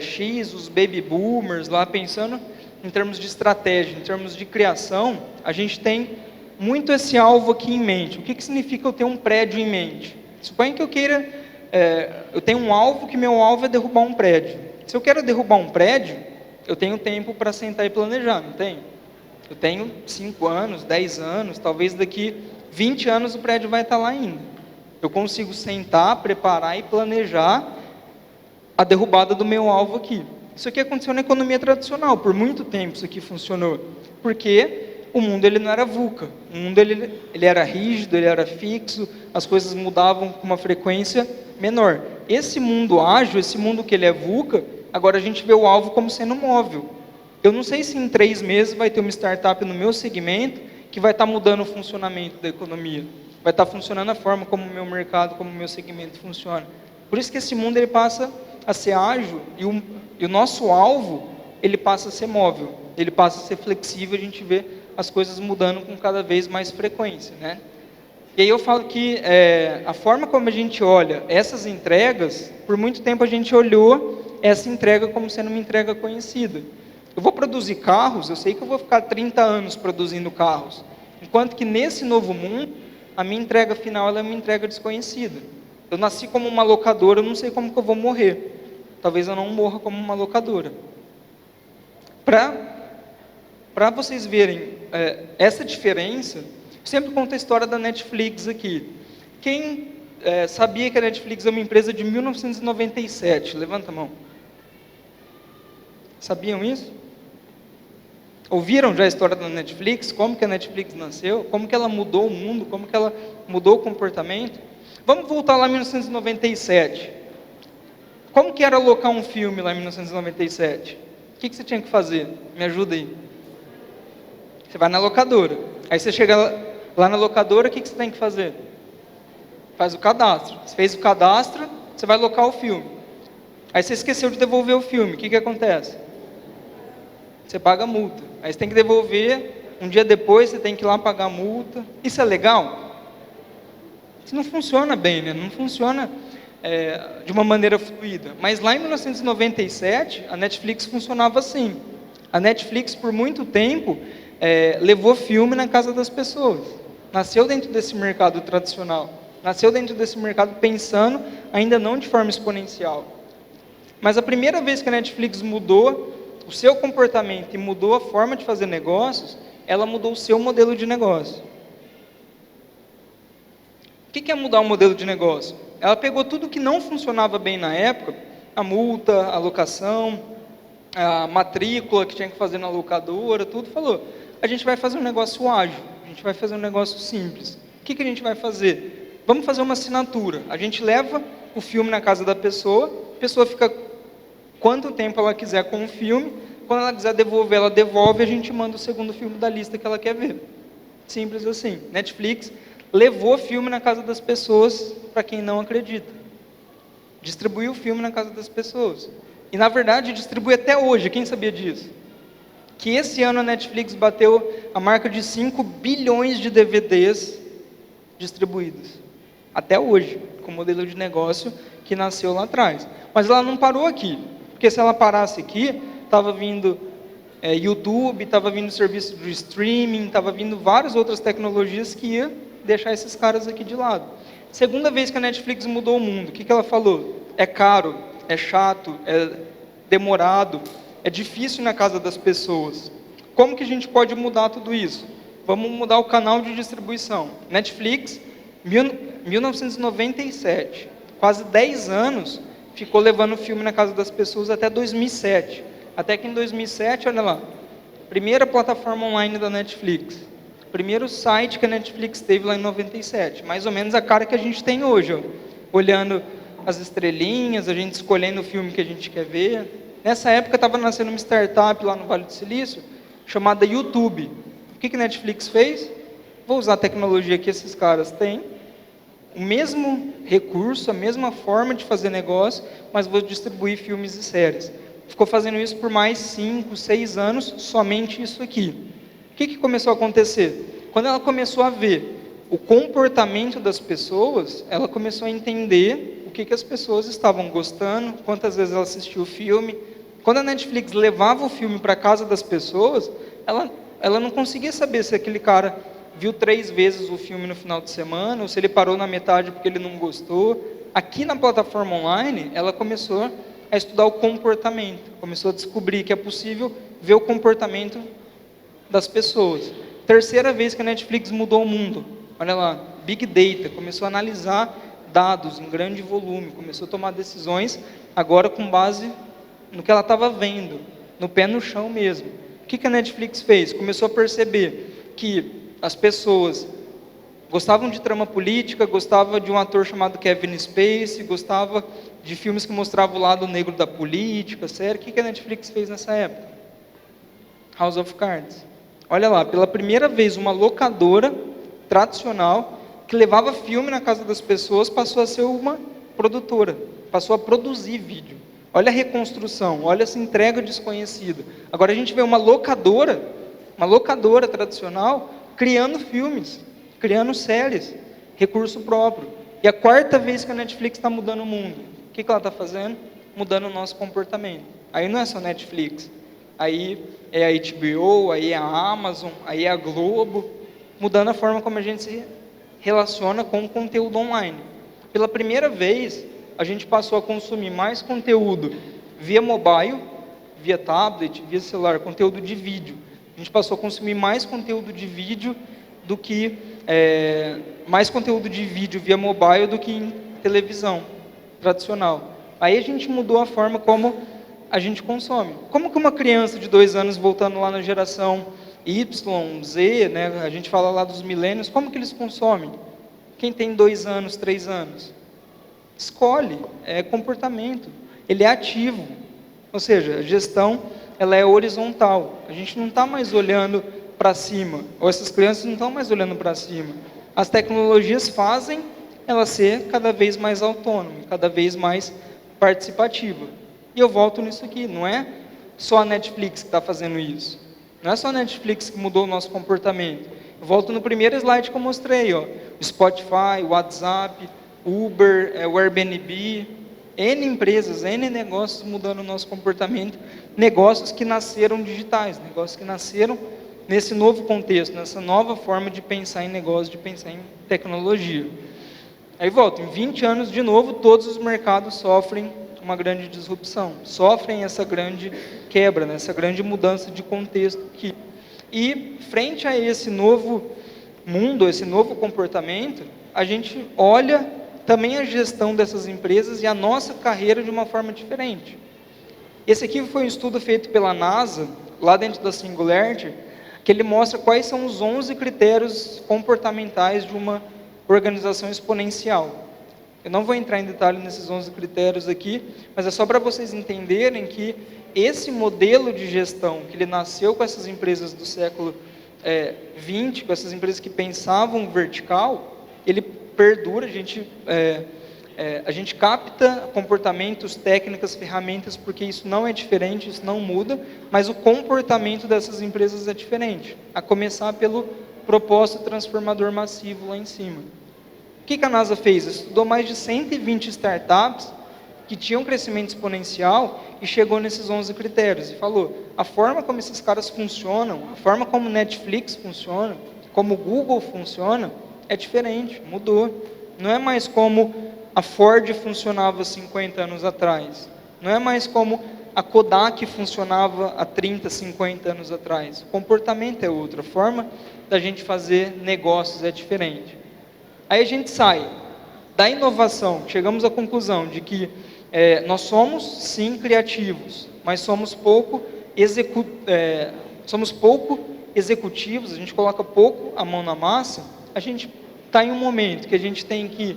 X, os baby boomers, lá pensando em termos de estratégia, em termos de criação, a gente tem muito esse alvo aqui em mente. O que significa eu ter um prédio em mente? Suponha que eu queira, eu tenho um alvo, que meu alvo é derrubar um prédio. Se eu quero derrubar um prédio, eu tenho tempo para sentar e planejar, não tenho? Eu tenho 5 anos, 10 anos, talvez daqui 20 anos o prédio vai estar lá ainda. Eu consigo sentar, preparar e planejar a derrubada do meu alvo aqui. Isso aqui aconteceu na economia tradicional, por muito tempo isso aqui funcionou, porque o mundo ele não era VUCA, o mundo ele era rígido, ele era fixo, as coisas mudavam com uma frequência menor. Esse mundo ágil, esse mundo que ele é VUCA, agora a gente vê o alvo como sendo móvel. Eu não sei se em 3 meses vai ter uma startup no meu segmento que vai estar mudando o funcionamento da economia, vai estar funcionando a forma como o meu mercado, como o meu segmento funciona. Por isso que esse mundo ele passa a ser ágil e o nosso alvo ele passa a ser móvel, ele passa a ser flexível, a gente vê as coisas mudando com cada vez mais frequência, né? E aí eu falo que a forma como a gente olha essas entregas, por muito tempo a gente olhou essa entrega como sendo uma entrega conhecida. Eu vou produzir carros, eu sei que eu vou ficar 30 anos produzindo carros, enquanto que nesse novo mundo, a minha entrega final ela é uma entrega desconhecida. Eu nasci como uma locadora, eu não sei como que eu vou morrer. Talvez eu não morra como uma locadora. Para vocês verem essa diferença, eu sempre conto a história da Netflix aqui. Quem sabia que a Netflix é uma empresa de 1997? Levanta a mão. Sabiam isso? Ouviram já a história da Netflix? Como que a Netflix nasceu? Como que ela mudou o mundo? Como que ela mudou o comportamento? Vamos voltar lá em 1997. Como que era alocar um filme lá em 1997? O que você tinha que fazer? Me ajuda aí. Você vai na locadora. Aí você chega lá na locadora, o que você tem que fazer? Faz o cadastro. Você fez o cadastro, você vai alocar o filme. Aí você esqueceu de devolver o filme. O que acontece? Você paga a multa. Aí você tem que devolver, um dia depois você tem que ir lá pagar a multa. Isso é legal? Isso não funciona bem, né? Não funciona de uma maneira fluida. Mas lá em 1997, a Netflix funcionava assim. A Netflix, por muito tempo, levou filme na casa das pessoas. Nasceu dentro desse mercado tradicional. Nasceu dentro desse mercado pensando ainda não de forma exponencial. Mas a primeira vez que a Netflix mudou o seu comportamento e mudou a forma de fazer negócios, ela mudou o seu modelo de negócio. O que é mudar o modelo de negócio? Ela pegou tudo que não funcionava bem na época, a multa, a locação, a matrícula que tinha que fazer na locadora, tudo, falou, a gente vai fazer um negócio ágil, a gente vai fazer um negócio simples. O que a gente vai fazer? Vamos fazer uma assinatura. A gente leva o filme na casa da pessoa, a pessoa fica quanto tempo ela quiser com o filme. Quando ela quiser devolver, ela devolve, a gente manda o segundo filme da lista que ela quer ver. Simples assim. Netflix levou filme na casa das pessoas, para quem não acredita. Distribuiu o filme na casa das pessoas. E, na verdade, distribui até hoje. Quem sabia disso? Que esse ano a Netflix bateu a marca de 5 bilhões de DVDs distribuídos. Até hoje, com o modelo de negócio que nasceu lá atrás. Mas ela não parou aqui. Porque se ela parasse aqui, estava vindo YouTube, estava vindo serviço de streaming, estava vindo várias outras tecnologias que ia deixar esses caras aqui de lado. Segunda vez que a Netflix mudou o mundo, o que ela falou? É caro, é chato, é demorado, é difícil na casa das pessoas. Como que a gente pode mudar tudo isso? Vamos mudar o canal de distribuição. Netflix, 1997, quase 10 anos, ficou levando o filme na casa das pessoas até 2007. Até que em 2007, olha lá, primeira plataforma online da Netflix. Primeiro site que a Netflix teve lá em 97. Mais ou menos a cara que a gente tem hoje, ó. Olhando as estrelinhas, a gente escolhendo o filme que a gente quer ver. Nessa época estava nascendo uma startup lá no Vale do Silício, chamada YouTube. O que a Netflix fez? Vou usar a tecnologia que esses caras têm, o mesmo recurso, a mesma forma de fazer negócio, mas vou distribuir filmes e séries. Ficou fazendo isso por mais 5, 6 anos, somente isso aqui. O que começou a acontecer? Quando ela começou a ver o comportamento das pessoas, ela começou a entender o que as pessoas estavam gostando, quantas vezes ela assistiu o filme. Quando a Netflix levava o filme para a casa das pessoas, ela não conseguia saber se aquele cara viu 3 vezes o filme no final de semana, ou se ele parou na metade porque ele não gostou. Aqui na plataforma online, ela começou a estudar o comportamento, começou a descobrir que é possível ver o comportamento das pessoas. Terceira vez que a Netflix mudou o mundo, olha lá, Big Data, começou a analisar dados em grande volume, começou a tomar decisões agora com base no que ela estava vendo, no pé no chão mesmo. O que a Netflix fez? Começou a perceber que as pessoas gostavam de trama política, gostavam de um ator chamado Kevin Spacey, gostava de filmes que mostravam o lado negro da política, sério. O que a Netflix fez nessa época? House of Cards. Olha lá, pela primeira vez uma locadora tradicional que levava filme na casa das pessoas passou a ser uma produtora, passou a produzir vídeo. Olha a reconstrução, olha essa entrega desconhecida. Agora a gente vê uma locadora tradicional criando filmes, criando séries, recurso próprio. E a quarta vez que a Netflix está mudando o mundo. O que ela está fazendo? Mudando o nosso comportamento. Aí não é só Netflix. Aí é a HBO, aí é a Amazon, aí é a Globo. Mudando a forma como a gente se relaciona com o conteúdo online. Pela primeira vez, a gente passou a consumir mais conteúdo via mobile, via tablet, via celular, conteúdo de vídeo. A gente passou a consumir mais conteúdo de vídeo do que mais conteúdo de vídeo via mobile do que em televisão tradicional. Aí a gente mudou a forma como a gente consome. Como que uma criança de 2 anos, voltando lá na geração Y, Z, né, a gente fala lá dos milênios, como que eles consomem? Quem tem 2 anos, 3 anos? Escolhe, é comportamento, ele é ativo. Ou seja, a gestão ela é horizontal. A gente não está mais olhando para cima, ou essas crianças não estão mais olhando para cima. As tecnologias fazem ela ser cada vez mais autônoma, cada vez mais participativa. E eu volto nisso aqui, não é só a Netflix que está fazendo isso. Não é só a Netflix que mudou o nosso comportamento. Eu volto no primeiro slide que eu mostrei, ó, o Spotify, o WhatsApp, Uber, o Airbnb, N empresas, N negócios mudando o nosso comportamento, negócios que nasceram digitais, negócios que nasceram nesse novo contexto, nessa nova forma de pensar em negócio, de pensar em tecnologia. Aí volto, em 20 anos de novo, todos os mercados sofrem uma grande disrupção, sofrem essa grande quebra, essa grande mudança de contexto aqui. E frente a esse novo mundo, esse novo comportamento, a gente olha também a gestão dessas empresas e a nossa carreira de uma forma diferente. Esse aqui foi um estudo feito pela NASA, lá dentro da Singularity, que ele mostra quais são os 11 critérios comportamentais de uma organização exponencial. Eu não vou entrar em detalhe nesses 11 critérios aqui, mas é só para vocês entenderem que esse modelo de gestão, que ele nasceu com essas empresas do século XX, com essas empresas que pensavam vertical, ele perdura, a gente capta comportamentos, técnicas, ferramentas, porque isso não é diferente, isso não muda, mas o comportamento dessas empresas é diferente, a começar pelo propósito transformador massivo lá em cima. O que a NASA fez? Estudou mais de 120 startups que tinham crescimento exponencial e chegou nesses 11 critérios e falou, a forma como esses caras funcionam, a forma como Netflix funciona, como o Google funciona, é diferente, mudou. Não é mais como a Ford funcionava 50 anos atrás, não é mais como a Kodak funcionava há 30, 50 anos atrás. O comportamento é outro, a forma da gente fazer negócios é diferente. Aí a gente sai da inovação, chegamos à conclusão de que nós somos sim criativos, mas somos pouco executivos, a gente coloca pouco a mão na massa. A gente está em um momento que a gente tem que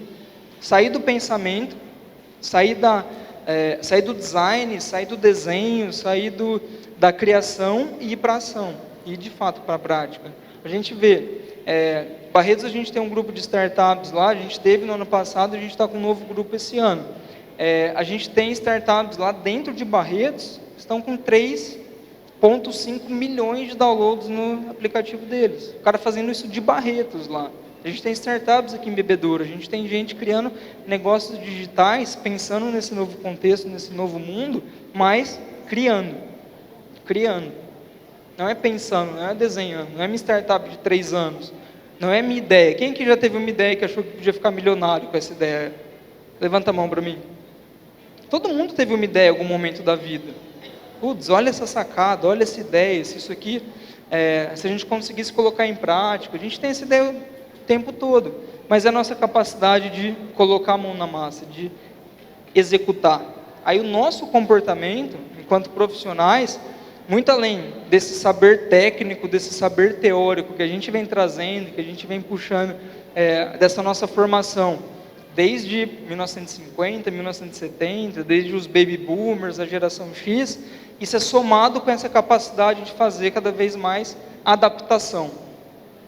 sair do pensamento, sair do design, sair do desenho, sair da criação e ir para a ação, e de fato para a prática. A gente vê, Barretos, a gente tem um grupo de startups lá, a gente teve no ano passado, a gente está com um novo grupo esse ano. A gente tem startups lá dentro de Barretos, que estão com 3,5 milhões de downloads no aplicativo deles. O cara fazendo isso de Barretos lá. A gente tem startups aqui em Bebedouro, a gente tem gente criando negócios digitais, pensando nesse novo contexto, nesse novo mundo, mas criando. Não é pensando, não é desenhando, não é minha startup de 3 anos, não é minha ideia. Quem que já teve uma ideia que achou que podia ficar milionário com essa ideia? Levanta a mão para mim. Todo mundo teve uma ideia em algum momento da vida. Putz, olha essa sacada, olha essa ideia, se isso aqui, se a gente conseguisse colocar em prática, a gente tem essa ideia o tempo todo, mas é a nossa capacidade de colocar a mão na massa, de executar. Aí o nosso comportamento, enquanto profissionais, muito além desse saber técnico, desse saber teórico que a gente vem trazendo, que a gente vem puxando dessa nossa formação, desde 1950, 1970, desde os baby boomers, a geração X, isso é somado com essa capacidade de fazer cada vez mais adaptação.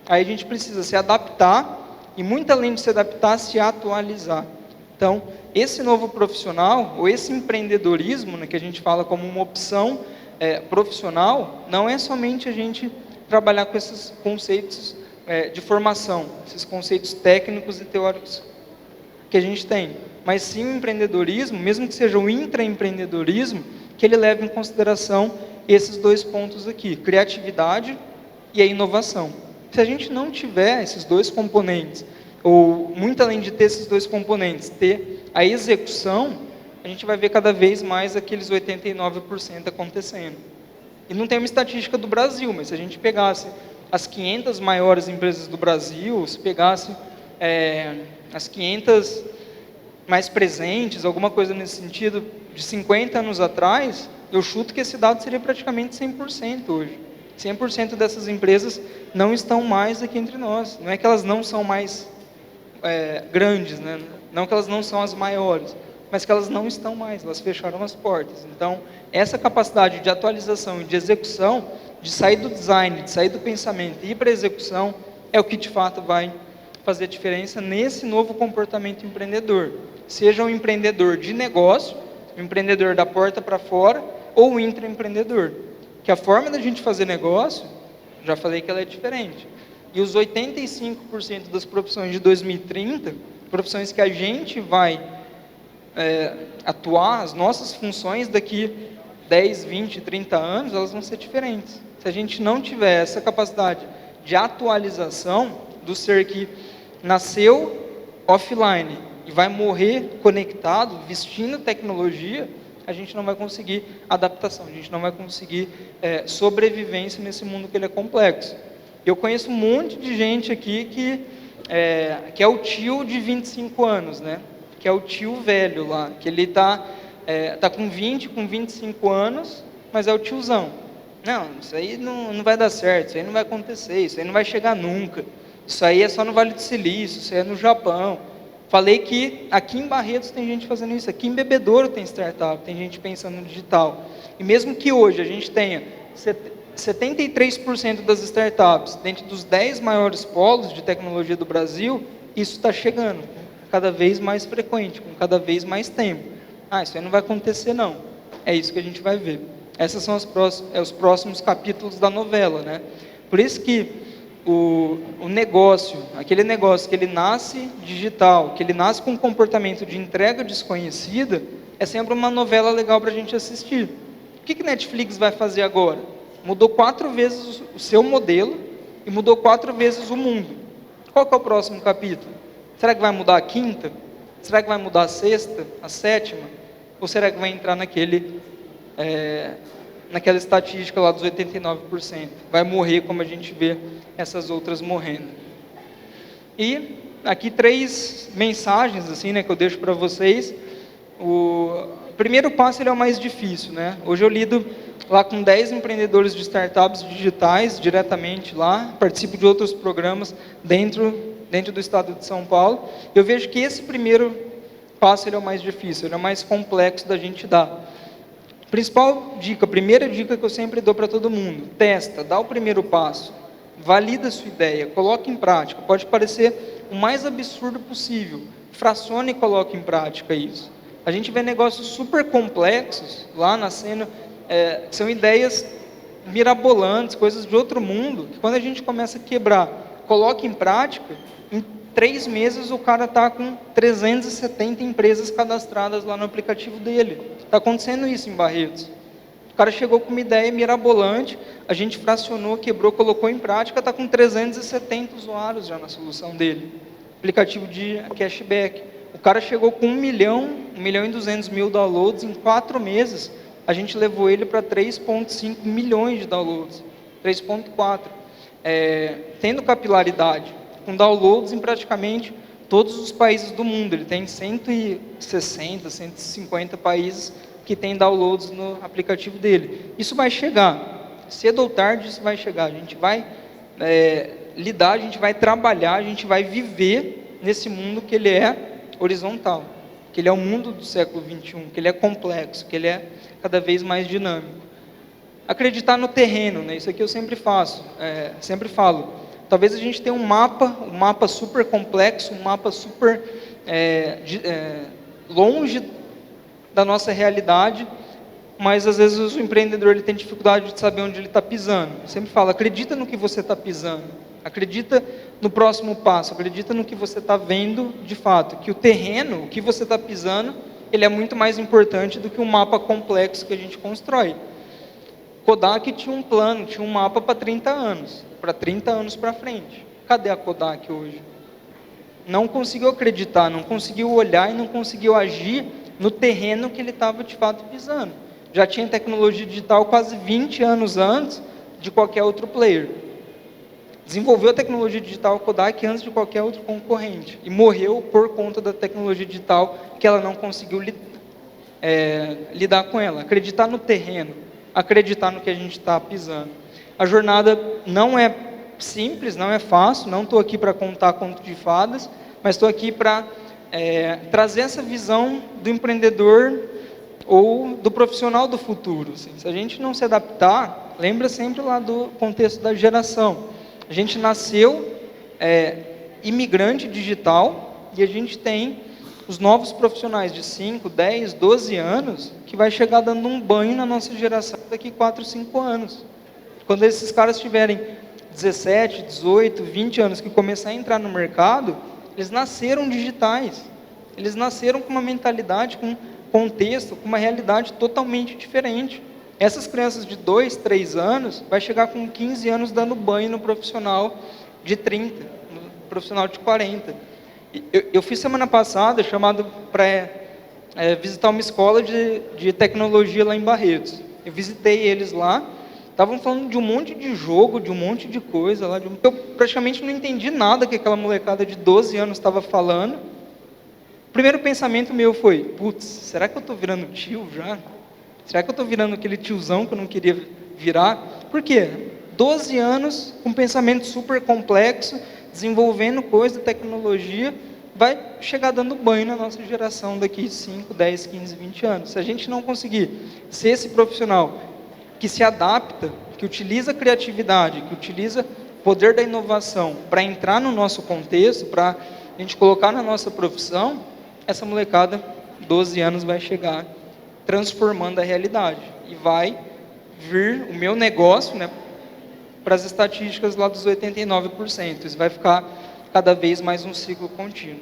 Aí a gente precisa se adaptar e, muito além de se adaptar, se atualizar. Então, esse novo profissional, ou esse empreendedorismo, né, que a gente fala como uma opção profissional, não é somente a gente trabalhar com esses conceitos de formação, esses conceitos técnicos e teóricos que a gente tem, mas sim o empreendedorismo, mesmo que seja o intraempreendedorismo, que ele leve em consideração esses 2 pontos aqui, criatividade e a inovação. Se a gente não tiver esses 2 componentes, ou muito além de ter esses 2 componentes, ter a execução, a gente vai ver cada vez mais aqueles 89% acontecendo. E não tem uma estatística do Brasil, mas se a gente pegasse as 500 maiores empresas do Brasil, se pegasse as 500 mais presentes, alguma coisa nesse sentido, de 50 anos atrás, eu chuto que esse dado seria praticamente 100% hoje. 100% dessas empresas não estão mais aqui entre nós. Não é que elas não são mais grandes, né? Não que elas não são as maiores, mas que elas não estão mais, elas fecharam as portas. Então, essa capacidade de atualização e de execução, de sair do design, de sair do pensamento e ir para a execução, é o que de fato vai fazer diferença nesse novo comportamento empreendedor. Seja um empreendedor de negócio, um empreendedor da porta para fora, ou um intraempreendedor. Que a forma da gente fazer negócio, já falei que ela é diferente. E os 85% das profissões de 2030, profissões que a gente vai atuar, as nossas funções daqui 10, 20, 30 anos, elas vão ser diferentes. Se a gente não tiver essa capacidade de atualização do ser que nasceu offline e vai morrer conectado, vestindo tecnologia, a gente não vai conseguir adaptação, a gente não vai conseguir sobrevivência nesse mundo que ele é complexo. Eu conheço um monte de gente aqui que é o tio de 25 anos, né? Que é o tio velho lá, que ele tá com 20, com 25 anos, mas é o tiozão. Não, isso aí não vai dar certo, isso aí não vai acontecer, isso aí não vai chegar nunca. Isso aí é só no Vale do Silício, isso aí é no Japão. Falei que aqui em Barretos tem gente fazendo isso, aqui em Bebedouro tem startup, tem gente pensando no digital. E mesmo que hoje a gente tenha 73% das startups dentro dos 10 maiores polos de tecnologia do Brasil, isso está chegando cada vez mais frequente, com cada vez mais tempo. Isso aí não vai acontecer não. É isso que a gente vai ver. Esses são os próximos capítulos da novela, né? Por isso que o negócio, aquele negócio que ele nasce digital, que ele nasce com um comportamento de entrega desconhecida, é sempre uma novela legal para a gente assistir. O que Netflix vai fazer agora? Mudou 4 vezes o seu modelo e mudou 4 vezes o mundo. Qual que é o próximo capítulo? Será que vai mudar a 5ª? Será que vai mudar a 6ª? A 7ª? Ou será que vai entrar naquela estatística lá dos 89%? Vai morrer como a gente vê essas outras morrendo. E aqui 3 mensagens assim, né, que eu deixo para vocês. O primeiro passo ele é o mais difícil, né? Hoje eu lido lá com 10 empreendedores de startups digitais diretamente lá, participo de outros programas dentro do estado de São Paulo. Eu vejo que esse primeiro passo ele é o mais difícil, ele é o mais complexo da gente dar. Principal dica, primeira dica que eu sempre dou para todo mundo: testa, dá o primeiro passo, valida a sua ideia, coloque em prática. Pode parecer o mais absurdo possível, fracione e coloque em prática isso. A gente vê negócios super complexos lá nascendo, que são ideias mirabolantes, coisas de outro mundo, que quando a gente começa a quebrar, coloca em prática, em 3 meses o cara está com 370 empresas cadastradas lá no aplicativo dele. Está acontecendo isso em Barretos. O cara chegou com uma ideia mirabolante, a gente fracionou, quebrou, colocou em prática, está com 370 usuários já na solução dele. Aplicativo de cashback. O cara chegou com 1 milhão e 200 mil downloads em 4 meses. A gente levou ele para 3,5 milhões de downloads. 3,4. Tendo capilaridade, com downloads em praticamente todos os países do mundo. Ele tem 160, 150 países que tem downloads no aplicativo dele. Isso vai chegar. Cedo ou tarde isso vai chegar. A gente vai lidar, a gente vai trabalhar, a gente vai viver nesse mundo que ele é horizontal, que ele é o mundo do século XXI, que ele é complexo, que ele é cada vez mais dinâmico. Acreditar no terreno, né? Isso aqui eu sempre faço, sempre falo. Talvez a gente tenha um mapa super complexo, um mapa super longe da nossa realidade, mas às vezes o empreendedor ele tem dificuldade de saber onde ele está pisando. Eu sempre falo, acredita no que você está pisando, acredita no próximo passo, acredita no que você está vendo de fato, que o terreno, o que você está pisando, ele é muito mais importante do que um mapa complexo que a gente constrói. Kodak tinha um plano, tinha um mapa para 30 anos para frente. Cadê a Kodak hoje? Não conseguiu acreditar, não conseguiu olhar e não conseguiu agir no terreno que ele estava de fato pisando. Já tinha tecnologia digital quase 20 anos antes de qualquer outro player. Desenvolveu a tecnologia digital Kodak antes de qualquer outro concorrente. E morreu por conta da tecnologia digital que ela não conseguiu lidar com ela. Acreditar no terreno, acreditar no que a gente está pisando. A jornada não é simples, não é fácil, não estou aqui para contar conto de fadas, mas estou aqui para trazer essa visão do empreendedor ou do profissional do futuro. Assim. Se a gente não se adaptar, lembra sempre lá do contexto da geração. A gente nasceu imigrante digital e a gente tem os novos profissionais de 5, 10, 12 anos que vai chegar dando um banho na nossa geração daqui 4, 5 anos. Quando esses caras tiverem 17, 18, 20 anos que começar a entrar no mercado, eles nasceram digitais. Eles nasceram com uma mentalidade, com um contexto, com uma realidade totalmente diferente. Essas crianças de 2, 3 anos, vai chegar com 15 anos dando banho no profissional de 30, no profissional de 40. Eu fiz semana passada, chamado para visitar uma escola de tecnologia lá em Barretos. Eu visitei eles lá, estavam falando de um monte de jogo, de um monte de coisa lá. Eu praticamente não entendi nada que aquela molecada de 12 anos estava falando. O primeiro pensamento meu foi, putz, será que eu estou virando tio já? Será que eu estou virando aquele tiozão que eu não queria virar? Por quê? 12 anos com um pensamento super complexo, desenvolvendo coisa, tecnologia, vai chegar dando banho na nossa geração daqui 5, 10, 15, 20 anos. Se a gente não conseguir ser esse profissional que se adapta, que utiliza a criatividade, que utiliza o poder da inovação para entrar no nosso contexto, para a gente colocar na nossa profissão, essa molecada, 12 anos, vai chegar transformando a realidade. E vai vir o meu negócio, né, para as estatísticas lá dos 89%. Isso vai ficar cada vez mais um ciclo contínuo.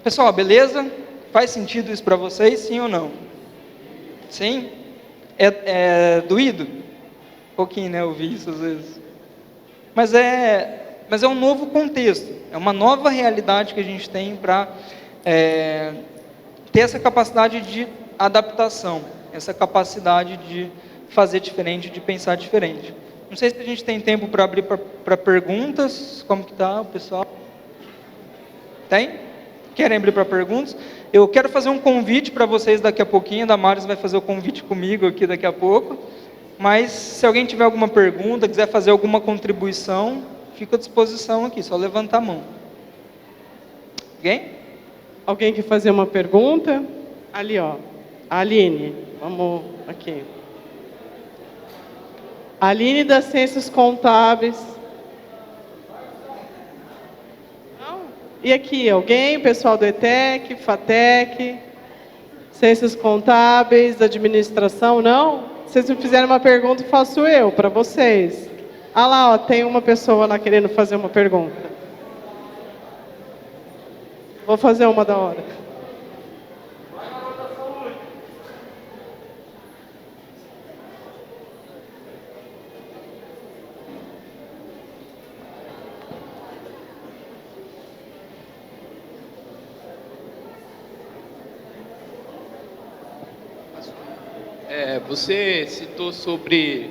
Pessoal, beleza? Faz sentido isso para vocês, sim ou não? Sim? É doído? Um pouquinho, né? Eu vi isso às vezes. Mas é um novo contexto, é uma nova realidade que a gente tem para ter essa capacidade de adaptação, essa capacidade de fazer diferente, de pensar diferente. Não sei se a gente tem tempo para abrir para perguntas. Como que está o pessoal? Tem? Querem abrir para perguntas? Eu quero fazer um convite para vocês daqui a pouquinho. A Damares vai fazer o convite comigo aqui daqui a pouco. Mas se alguém tiver alguma pergunta, quiser fazer alguma contribuição, fico à disposição aqui, só levantar a mão. Alguém? Alguém quer fazer uma pergunta? Ali, ó. A Aline. Vamos aqui. Aline das Ciências Contábeis. Não? E aqui, alguém? Pessoal do ETEC, FATEC, Ciências Contábeis, Administração, não? Se vocês me fizerem uma pergunta, faço eu, para vocês. Ah lá, ó, tem uma pessoa lá querendo fazer uma pergunta. Vou fazer uma da hora. Você citou sobre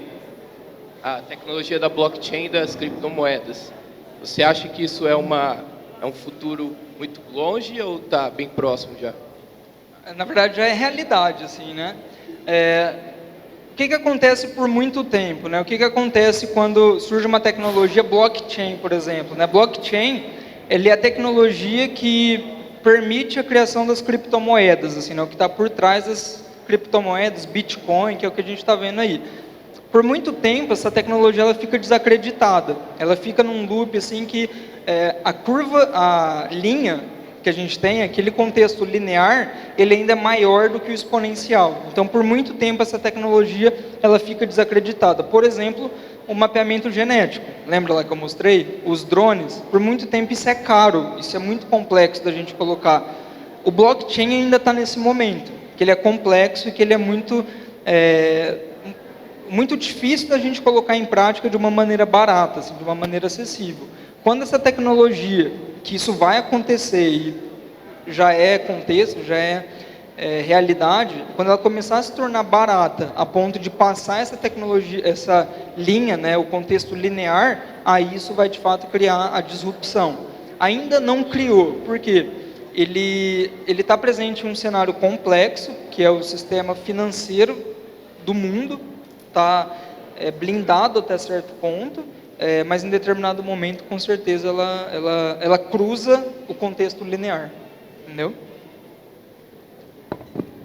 a tecnologia da blockchain das criptomoedas. Você acha que isso é um futuro muito longe ou está bem próximo já? Na verdade, já é realidade, assim, né? O que acontece por muito tempo, né? O que acontece quando surge uma tecnologia blockchain, por exemplo, né? Blockchain, ele é a tecnologia que permite a criação das criptomoedas, assim, né? O que está por trás das criptomoedas, Bitcoin, que é o que a gente está vendo aí. Por muito tempo, essa tecnologia ela fica desacreditada. Ela fica num loop assim que a linha que a gente tem, aquele contexto linear, ele ainda é maior do que o exponencial. Então, por muito tempo, essa tecnologia ela fica desacreditada. Por exemplo, o mapeamento genético. Lembra lá que eu mostrei? Os drones. Por muito tempo, isso é caro, isso é muito complexo da gente colocar. O blockchain ainda está nesse momento, que ele é complexo e que ele é muito difícil da gente colocar em prática de uma maneira barata, assim, de uma maneira acessível. Quando essa tecnologia, que isso vai acontecer e já é contexto, já é realidade, quando ela começar a se tornar barata, a ponto de passar essa tecnologia, essa linha, né, o contexto linear, aí isso vai de fato criar a disrupção. Ainda não criou, por quê? Ele está presente em um cenário complexo, que é o sistema financeiro do mundo, está blindado até certo ponto, mas em determinado momento, com certeza, ela cruza o contexto linear, entendeu?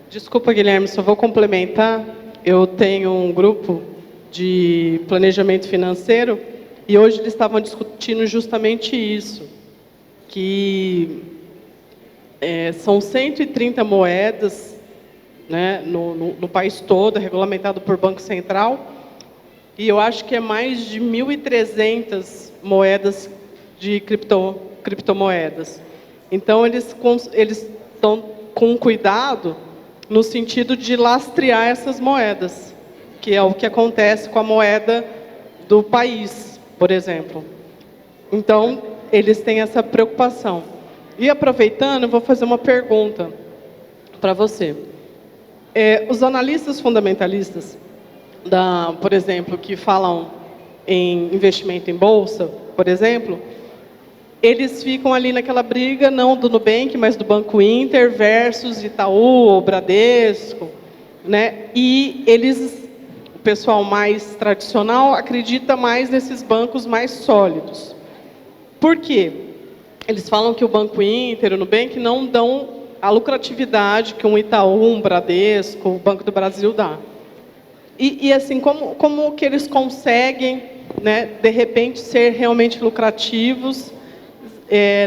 Desculpa, Guilherme, só vou complementar. Eu tenho um grupo de planejamento financeiro e hoje eles estavam discutindo justamente isso, que são 130 moedas, né, no país todo, regulamentado por Banco Central, e eu acho que é mais de 1.300 moedas de criptomoedas. Então, eles estão com cuidado no sentido de lastrear essas moedas, que é o que acontece com a moeda do país, por exemplo. Então, eles têm essa preocupação. E aproveitando, eu vou fazer uma pergunta para você. Os analistas fundamentalistas, por exemplo, que falam em investimento em bolsa, por exemplo, eles ficam ali naquela briga, não do Nubank, mas do Banco Inter versus Itaú ou Bradesco, né? E o pessoal mais tradicional acredita mais nesses bancos mais sólidos. Por quê? eles falam que o Banco Inter, o Nubank, não dão a lucratividade que um Itaú, um Bradesco, o Banco do Brasil dá. E assim, como que eles conseguem, né, de repente, ser realmente lucrativos,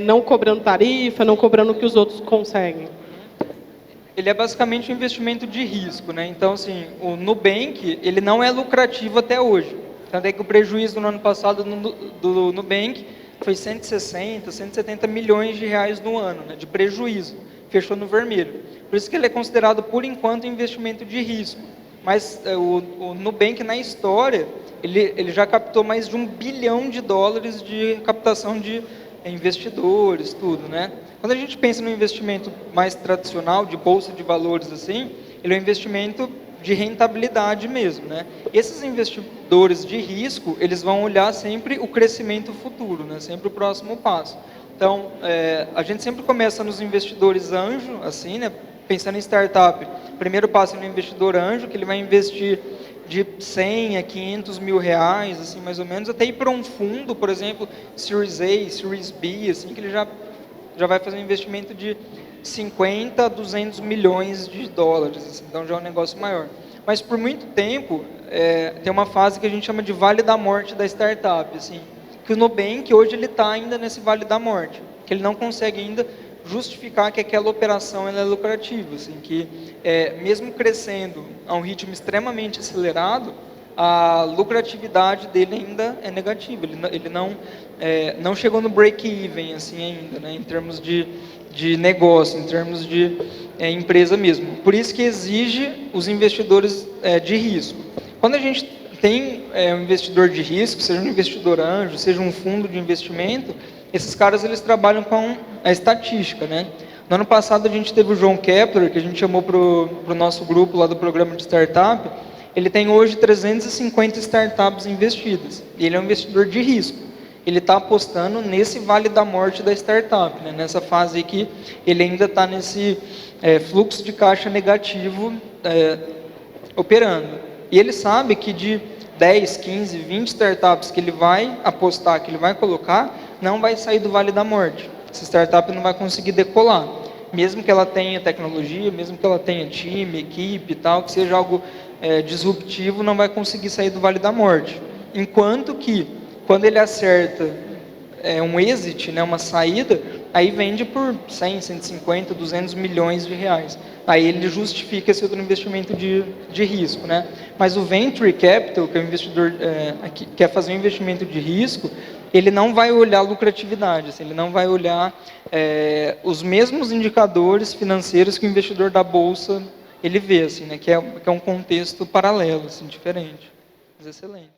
não cobrando tarifa, não cobrando o que os outros conseguem? Ele é basicamente um investimento de risco, né? Então, assim, o Nubank, ele não é lucrativo até hoje. Tanto é que o prejuízo no ano passado do Nubank foi 160, 170 milhões de reais no ano, né, de prejuízo. Fechou no vermelho. Por isso que ele é considerado, por enquanto, investimento de risco. Mas o Nubank, na história, ele já captou mais de $1 bilhão de captação de investidores, tudo, né? Quando a gente pensa no investimento mais tradicional, de bolsa de valores, assim, ele é um investimento de rentabilidade mesmo, né? Esses investidores de risco, eles vão olhar sempre o crescimento futuro, né? Sempre o próximo passo. Então, a gente sempre começa nos investidores anjo, assim, né? Pensando em startup, o primeiro passo é no investidor anjo, que ele vai investir de 100 a 500 mil reais, assim, mais ou menos, até ir para um fundo, por exemplo, Series A, Series B, assim, que ele já vai fazer um investimento de 50 a 200 milhões de dólares, assim, então já é um negócio maior. Mas por muito tempo, tem uma fase que a gente chama de vale da morte da startup, assim, que o Nubank hoje ele está ainda nesse vale da morte, que ele não consegue ainda justificar que aquela operação ela é lucrativa, assim, que mesmo crescendo a um ritmo extremamente acelerado, a lucratividade dele ainda é negativa, ele não chegou no break-even assim ainda, né, em termos de negócio, em termos de empresa mesmo. Por isso que exige os investidores de risco. Quando a gente tem um investidor de risco, seja um investidor anjo, seja um fundo de investimento, esses caras eles trabalham com a estatística, né? No ano passado a gente teve o João Kepler, que a gente chamou para o nosso grupo lá do programa de startup. Ele tem hoje 350 startups investidas. E ele é um investidor de risco. Ele está apostando nesse vale da morte da startup, né? Nessa fase que ele ainda está nesse fluxo de caixa negativo operando. E ele sabe que de 10, 15, 20 startups que ele vai apostar, que ele vai colocar, não vai sair do vale da morte. Essa startup não vai conseguir decolar. Mesmo que ela tenha tecnologia, mesmo que ela tenha time, equipe e tal, que seja algo disruptivo, não vai conseguir sair do vale da morte. Enquanto que, quando ele acerta um exit, né, uma saída, aí vende por 100, 150, 200 milhões de reais. Aí ele justifica esse outro investimento de risco, né? Mas o Venture Capital, que é o investidor que quer fazer um investimento de risco, ele não vai olhar lucratividade, assim, ele não vai olhar os mesmos indicadores financeiros que o investidor da bolsa ele vê, assim, né? Que é um contexto paralelo, assim, diferente. Mas excelente.